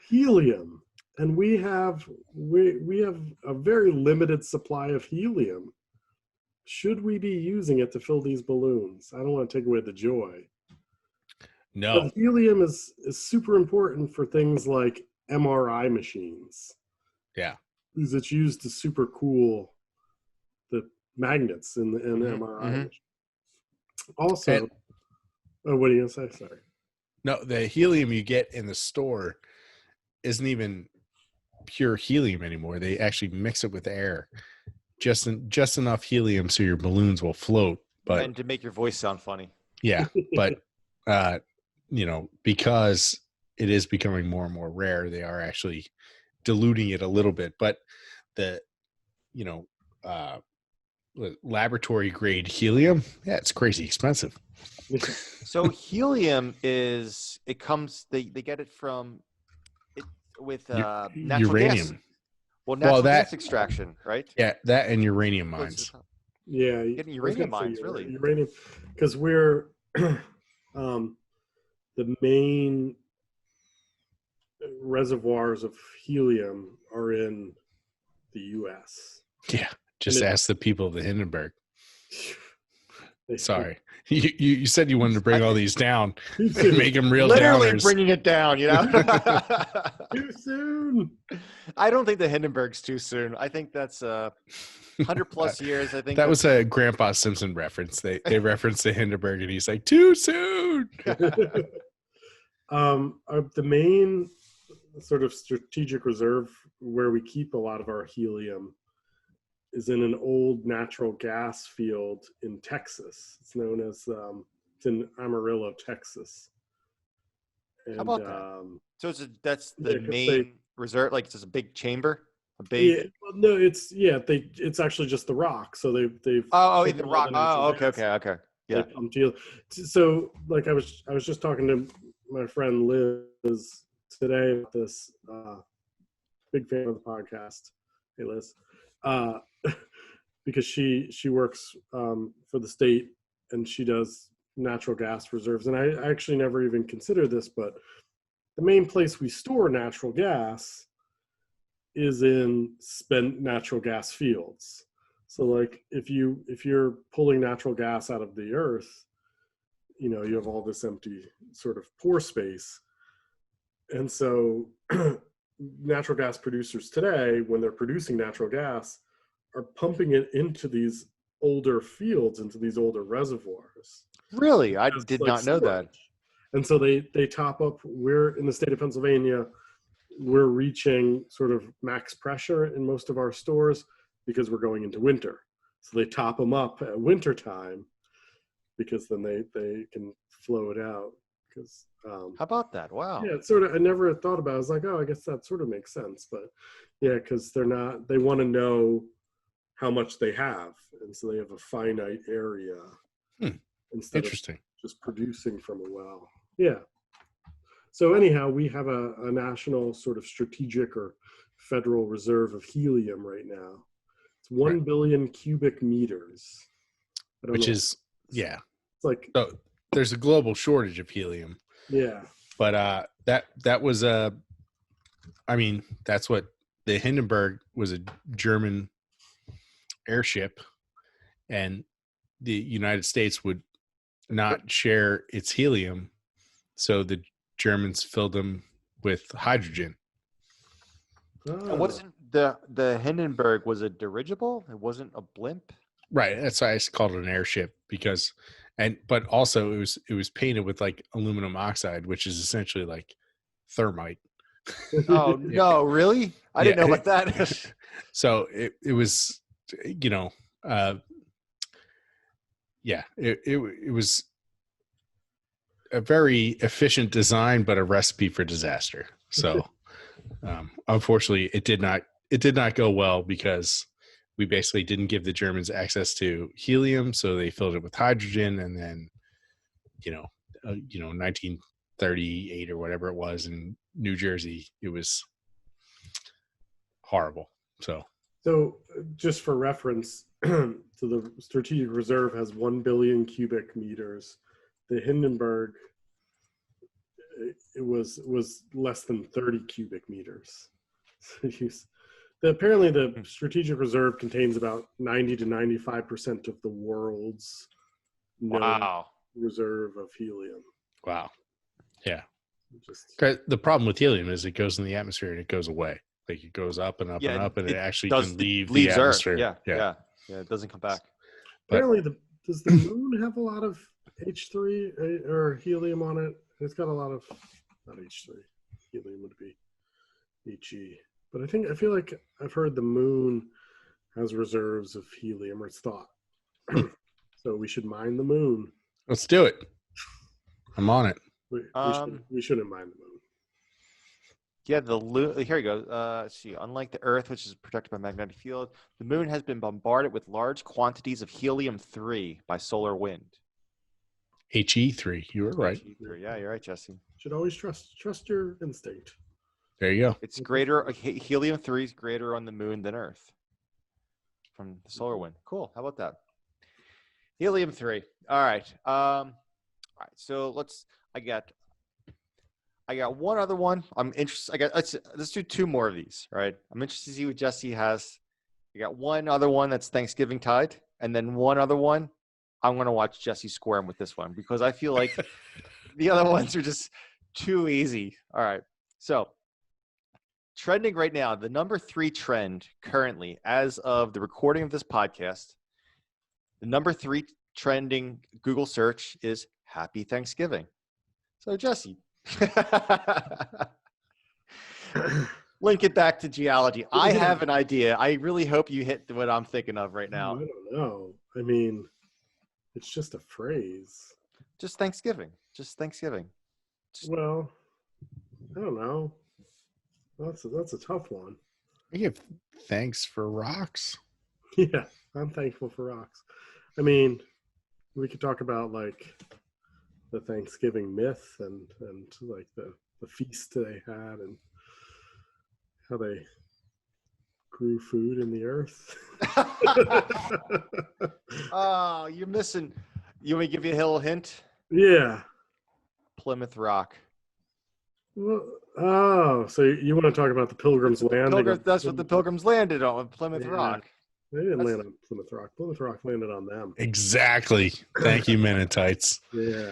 Helium. And we have a very limited supply of helium. Should we be using it to fill these balloons? I don't want to take away the joy. No. But helium is super important for things like MRI machines. Yeah. Because it's used to super cool the magnets in the Mhm, MRI mhm. machine. Also, what are you going to say? Sorry. No, the helium you get in the store isn't even pure helium anymore. They actually mix it with air. Just enough helium so your balloons will float. But And to make your voice sound funny. yeah, but because it is becoming more and more rare, they are actually diluting it a little bit. But the laboratory grade helium, yeah, it's crazy expensive. So helium is they get it from with natural uranium. gas. Well, natural that- gas extraction, right? Yeah, that and uranium What's mines. it called? Yeah, Getting I was uranium gonna say mines, really. Uranium, because we're the main reservoirs of helium are in the U.S. Yeah, just And ask the people of the Hindenburg. They- Sorry, You said you wanted to bring all these down Too and soon. make them real Literally downers. bringing it down, you know. Too soon. I don't think the Hindenburg's too soon. I think that's 100+ years. I think That was a Grandpa Simpson reference. They referenced the Hindenburg, and he's like, too soon. The main sort of strategic reserve where we keep a lot of our helium is in an old natural gas field in Texas. It's known as it's in Amarillo, Texas. And, How about that? So that's the yeah, 'cause main reserve. Like it's just a big chamber, a big. Yeah, well, no, it's actually just the rock. So they've in pumped the all rock. natural Oh, gas. okay. Yeah. They pumped helium. So like I was just talking to my friend Liz today about this. Big fan of the podcast. Hey Liz. Because she works for the state and she does natural gas reserves. And I actually never even considered this, but the main place we store natural gas is in spent natural gas fields. So like if you're pulling natural gas out of the earth, you know, you have all this empty sort of pore space. And so natural gas producers today, when they're producing natural gas, are pumping it into these older fields, into these older reservoirs. Really, I Just did like not know that. storage. And so they top up. We're in the state of Pennsylvania. We're reaching sort of max pressure in most of our stores because we're going into winter. So they top them up at winter time because then they can flow it out. Because How about that? Wow. yeah, it's sort of, I never thought about it. I was like, oh, I guess that sort of makes sense. But yeah, because they want to know how much they have. And so they have a finite area instead of Interesting. just producing from a well. Yeah. So anyhow, we have a national sort of strategic or federal reserve of helium right now. It's 1 billion cubic meters. I don't Which know. is, yeah. It's like, So there's a global shortage of helium. yeah. But that was I mean, that's what the Hindenburg was, a German airship, and the United States would not share its helium, so the Germans filled them with hydrogen. And wasn't the Hindenburg was a dirigible? It wasn't a blimp. Right. That's why I called it an airship, because, but also it was painted with like aluminum oxide, which is essentially like thermite. Oh no, really? I didn't know about that. So it was, you know, it was a very efficient design, but a recipe for disaster. So unfortunately, it did not go well, because we basically didn't give the Germans access to helium, so they filled it with hydrogen, and then, 1938 or whatever it was in New Jersey, it was horrible. So just for reference, so the strategic reserve has 1 billion cubic meters. The Hindenburg, it was less than 30 cubic meters. Apparently the strategic reserve contains about 90 to 95% of the world's known reserve of helium. wow. Yeah. 'Cause the problem with helium is it goes in the atmosphere and it goes away. Like it goes up and up and up, and it actually can leave the atmosphere. Earth. Yeah. It doesn't come back. Apparently, does the moon have a lot of H3 or helium on it? It's got a lot of, not H3. Helium would be He. But I feel like I've heard the moon has reserves of helium, or it's thought. So we should mine the moon. Let's do it. I'm on it. We shouldn't mine the moon. Yeah, here we go. Let's see. Unlike the Earth, which is protected by magnetic field, the moon has been bombarded with large quantities of helium-3 by solar wind. He3. You were right. He3. Yeah, you're right, Jesse. Should always trust your instinct. There you go. It's greater. Helium-3 is greater on the moon than Earth from the solar wind. Cool. How about that? Helium-3. All right. All right. So I got one other one. I'm interested. Let's do two more of these. All right. I'm interested to see what Jesse has. I got one other one that's Thanksgiving tide, and then one other one I'm going to watch Jesse squirm with this one because I feel like the other ones are just too easy. All right. So trending right now, the number 3 trend currently, as of the recording of this podcast, the number 3 trending Google search is Happy Thanksgiving. So Jesse, link it back to geology. I have an idea. I really hope you hit what I'm thinking of right now. I don't know. I mean, it's just a phrase. Just Thanksgiving. Just Thanksgiving. Well, I don't know. That's a tough one. I give thanks for rocks. Yeah, I'm thankful for rocks. I mean, we could talk about like the Thanksgiving myth and like the feast they had and how they grew food in the earth. Oh, you're missing. You want me to give you a little hint? Yeah. Plymouth Rock. Well, oh, so you want to talk about the Pilgrims landing? That's what the Pilgrims landed on, Plymouth Rock. They didn't land on Plymouth Rock. Plymouth Rock landed on them. Exactly. Thank you, Mennonites. Yeah.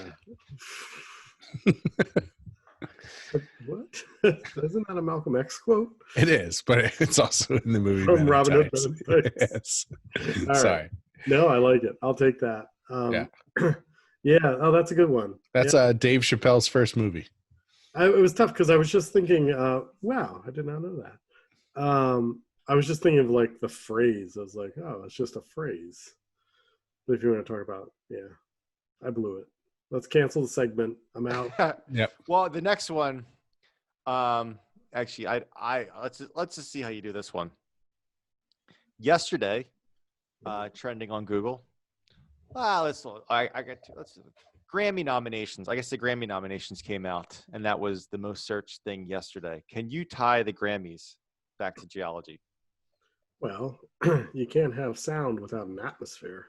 What? Isn't that a Malcolm X quote? It is, but it's also in the movie From Robin Hood Men in Yes. All Sorry. right. No, I like it. I'll take that. Yeah. Yeah. Oh, that's a good one. That's Dave Chappelle's first movie. It was tough because I was just thinking, wow, I did not know that. I was just thinking of like the phrase. I was like, oh, it's just a phrase. But if you want to talk about, yeah, I blew it. Let's cancel the segment. I'm out. Yep. Well, the next one, actually, let's just see how you do this one. Yesterday, trending on Google. Let's Grammy nominations. I guess the Grammy nominations came out, and that was the most searched thing yesterday. Can you tie the Grammys back to geology? Well, you can't have sound without an atmosphere.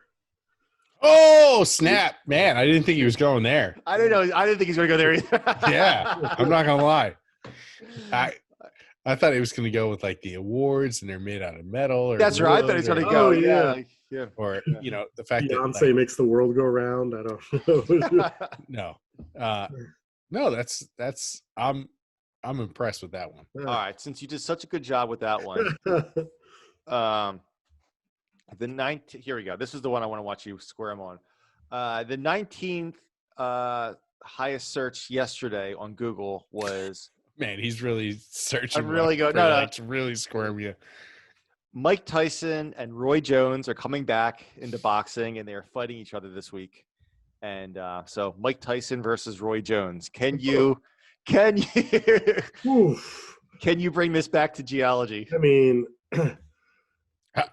Oh, snap. Man, I didn't think he was going there. I didn't know. I didn't think he's going to go there either. Yeah, I'm not going to lie. I thought he was going to go with like the awards and they're made out of metal. Or that's right. I thought he was going to go. Oh, yeah. Yeah. Or, you know, the fact Beyonce that like, makes the world go round. I don't know. no, that's I'm impressed with that one. All right. Since you did such a good job with that one, here we go. This is the one I want to watch you squirm on. The 19th highest search yesterday on Google was. Man, he's really searching. I'm really good. No, to really squirm you. Mike Tyson and Roy Jones are coming back into boxing, and they are fighting each other this week. And so, Mike Tyson versus Roy Jones. Can you bring this back to geology? I mean,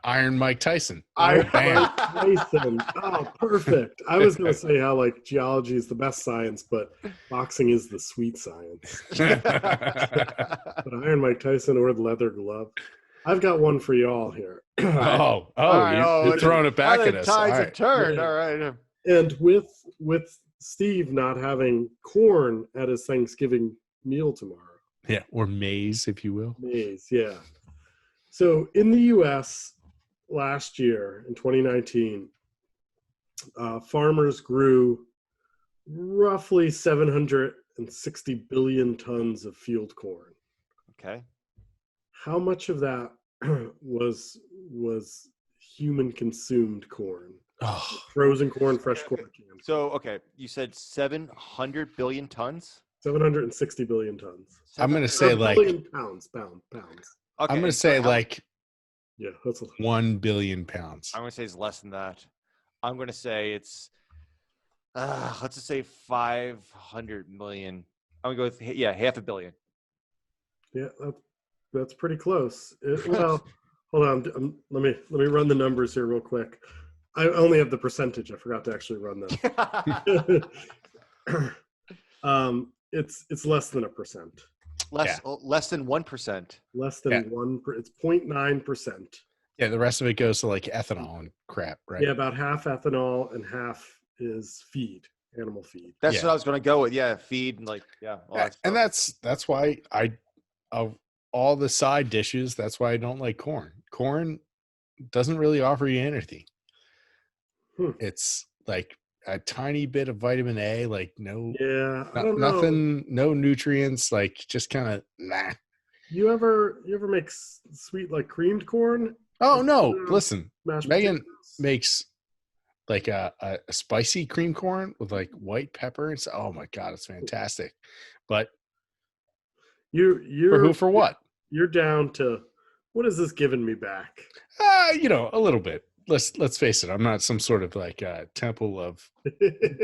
Iron Mike Tyson. Iron Mike Tyson. Oh, perfect. I was going to say how like geology is the best science, but boxing is the sweet science. But Iron Mike Tyson or the leather glove. I've got one for you all here. You're throwing it back at us. Tides have Right. turned. Yeah. All right. And with Steve not having corn at his Thanksgiving meal tomorrow. Yeah, or maize, if you will. Maize, yeah. So in the U.S. last year, in 2019, farmers grew roughly 760 billion tons of field corn. Okay. How much of that was human consumed corn? Oh, Frozen corn, fresh corn canned. So, okay, you said 700 billion tons? 760 billion tons. I'm going to say like billion pounds. Okay. I'm going to say like Yeah, that's 1 billion pounds. I'm going to say it's less than that. I'm going to say it's, let's just say 500 million. I'm going to go with, half a billion. Yeah, that's pretty close. Well, hold on. Let me run the numbers here real quick. I only have the percentage. I forgot to actually run them. It's less than 1%. Less than 1%. Less than 1%. It's 0.9%. Yeah, the rest of it goes to like ethanol and crap, right? Yeah, about half ethanol and half is feed, animal feed. That's Yeah. what I was going to go with. Yeah, feed and like, all that And stuff. that's why of all the side dishes, that's why I don't like corn. Corn doesn't really offer you anything. Hmm. It's like a tiny bit of vitamin A, like Yeah, I don't know. nothing, no nutrients, like just kind of nah. You ever make sweet like creamed corn? Oh Like, no, listen, mashed Megan potatoes? makes like a spicy cream corn with like white pepper and so, oh my god, it's fantastic. But for who, for what? You're down to what is this giving me back? A little bit. Let's face it, I'm not some sort of like temple of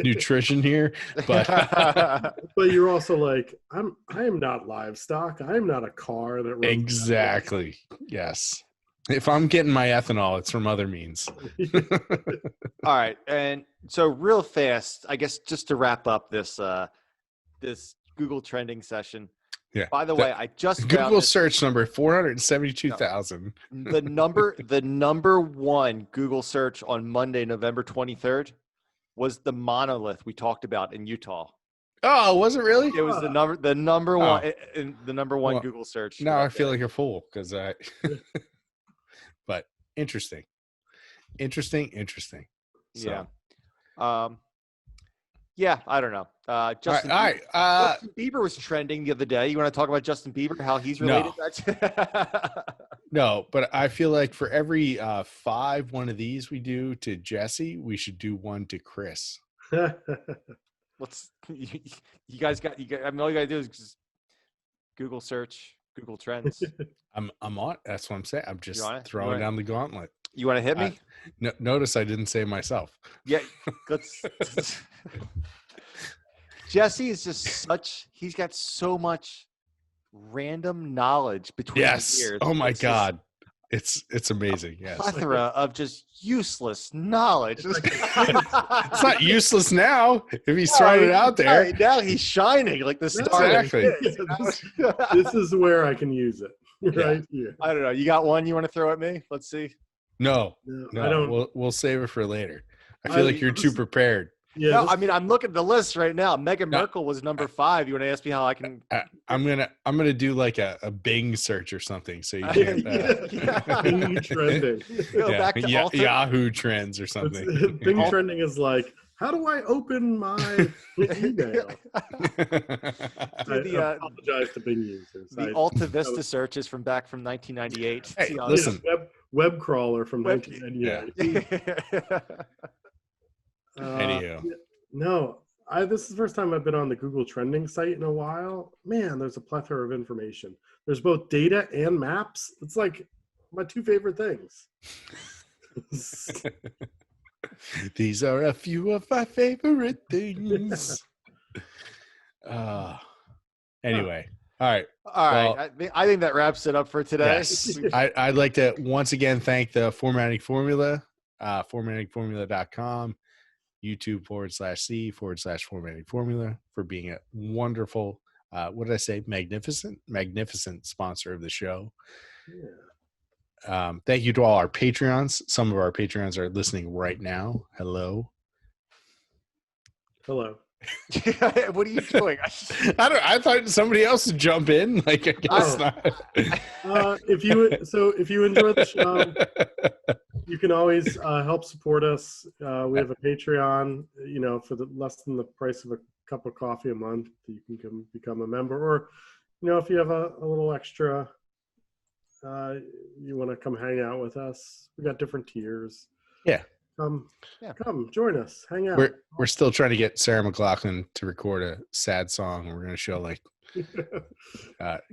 nutrition here, but But you're also like, I am not livestock. I am not a car that runs exactly. Yes. If I'm getting my ethanol, it's from other means. All right, and so real fast, I guess just to wrap up this this Google trending session. Yeah. By the way, I just found Google this, search number 472,000. the number one Google search on Monday, November 23rd, was the monolith we talked about in Utah. Oh, was it really? It was the number one Well, Google search. Now for I that feel day. like a fool because but interesting. So, Yeah, I don't know. Justin, all right. Justin Bieber was trending the other day. You want to talk about Justin Bieber? How he's related? No, but I feel like for every 5 one of these we do to Jesse, we should do one to Chris. Let's. You guys got. I mean, all you gotta do is just Google search, Google Trends. I'm on. That's what I'm saying. I'm just want it? throwing down the gauntlet. You want to hit me? Notice I didn't say myself. Yeah. Let's. Jesse is just such. He's got so much random knowledge between his ears. Oh my It's just God. It's amazing. a Yes. plethora of just useless knowledge. It's not useless now if he's throwing it out there. Right, now he's shining like the star. Exactly. This is where I can use it. Right here. I don't know. You got one you want to throw at me? Let's see. No, I don't. We'll save it for later. I feel like you're too prepared. Yeah, No, I mean, I'm looking at the list right now. Meghan Merkel was number 5. You want to ask me how I can? I'm gonna do like a Bing search or something. So you can Bing trending. Go back to Yahoo Trends or something. Bing trending is like, how do I open my email? I apologize to Bing users. The Alta Vista search is from 1998. Hey, listen, web crawler from 1998. Anyhow. No, this is the first time I've been on the Google trending site in a while. Man, there's a plethora of information. There's both data and maps. It's like my 2 favorite things. These are a few of my favorite things. Anyway, all right. Well, I think that wraps it up for today. Yes. I'd like to once again thank the Formatting Formula, formattingformula.com. YouTube/C/formatting formula for being a wonderful, what did I say? Magnificent sponsor of the show. Yeah. Thank you to all our Patreons. Some of our Patreons are listening right now. Hello. What are you doing? I thought somebody else would jump in. Like, I guess not. If you enjoy the show, you can always help support us. We have a Patreon, for less than the price of a cup of coffee a month. You can become a member, or if you have a little extra, you want to come hang out with us. We got different tiers. Yeah. Come join us, hang out. We're still trying to get Sarah McLachlan to record a sad song. We're going to show like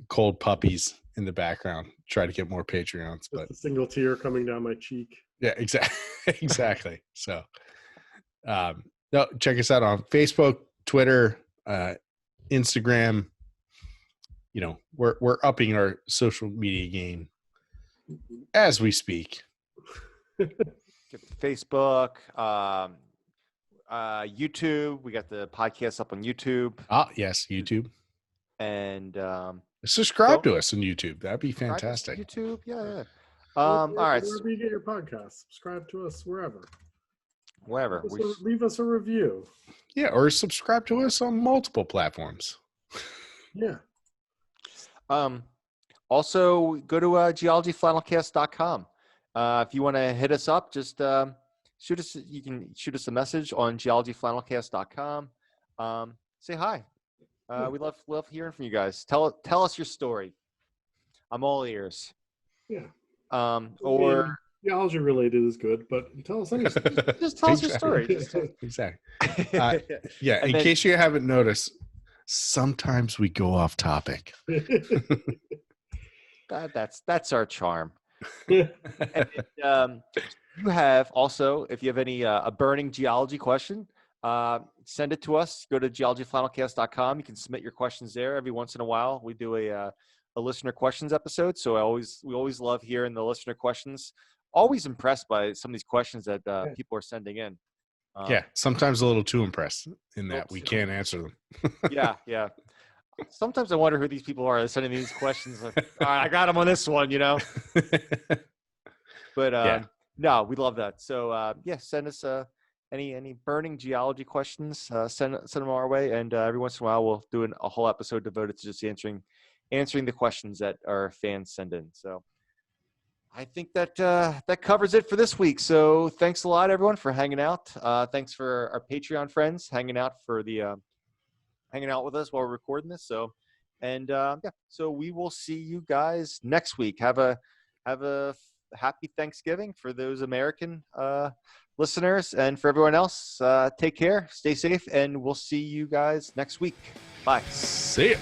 cold puppies in the background. Try to get more Patreons, but a single tear coming down my cheek. Yeah, exactly. So, no, check us out on Facebook, Twitter, Instagram. We're upping our social media game as we speak. Facebook, YouTube. We got the podcast up on YouTube. Yes, YouTube. And subscribe to us on YouTube. That'd be fantastic. YouTube, yeah. All right. Wherever you get your podcast, subscribe to us wherever. Leave us a review. Yeah, or subscribe to us on multiple platforms. Yeah. Also, go to geologyflannelcast.com. If you want to hit us up, just you can shoot us a message on geologyflannelcast.com. Say hi. We love hearing from you guys. Tell us your story. I'm all ears. Yeah. Or geology related is good, but tell us any story. just tell us your story. Exactly. Yeah. In case you haven't noticed, sometimes we go off topic. That's our charm. And, you have also, if you have any a burning geology question, send it to us. Go to geologyflannelcast.com. You can submit your questions there. Every once in a while, we do a listener questions episode. So we always love hearing the listener questions. Always impressed by some of these questions that people are sending in. Sometimes a little too impressed in that we can't answer them. Yeah. Sometimes I wonder who these people are sending these questions. Like, all right, I got them on this one, But no, we love that. So send us any burning geology questions. Send them our way, and every once in a while we'll do a whole episode devoted to just answering the questions that our fans send in. So I think that covers it for this week. So thanks a lot, everyone, for hanging out. Thanks for our Patreon friends hanging out with us while we're recording this. So, and so we will see you guys next week. Have a happy Thanksgiving for those American listeners, and for everyone else, take care, stay safe, and we'll see you guys next week. Bye. See ya.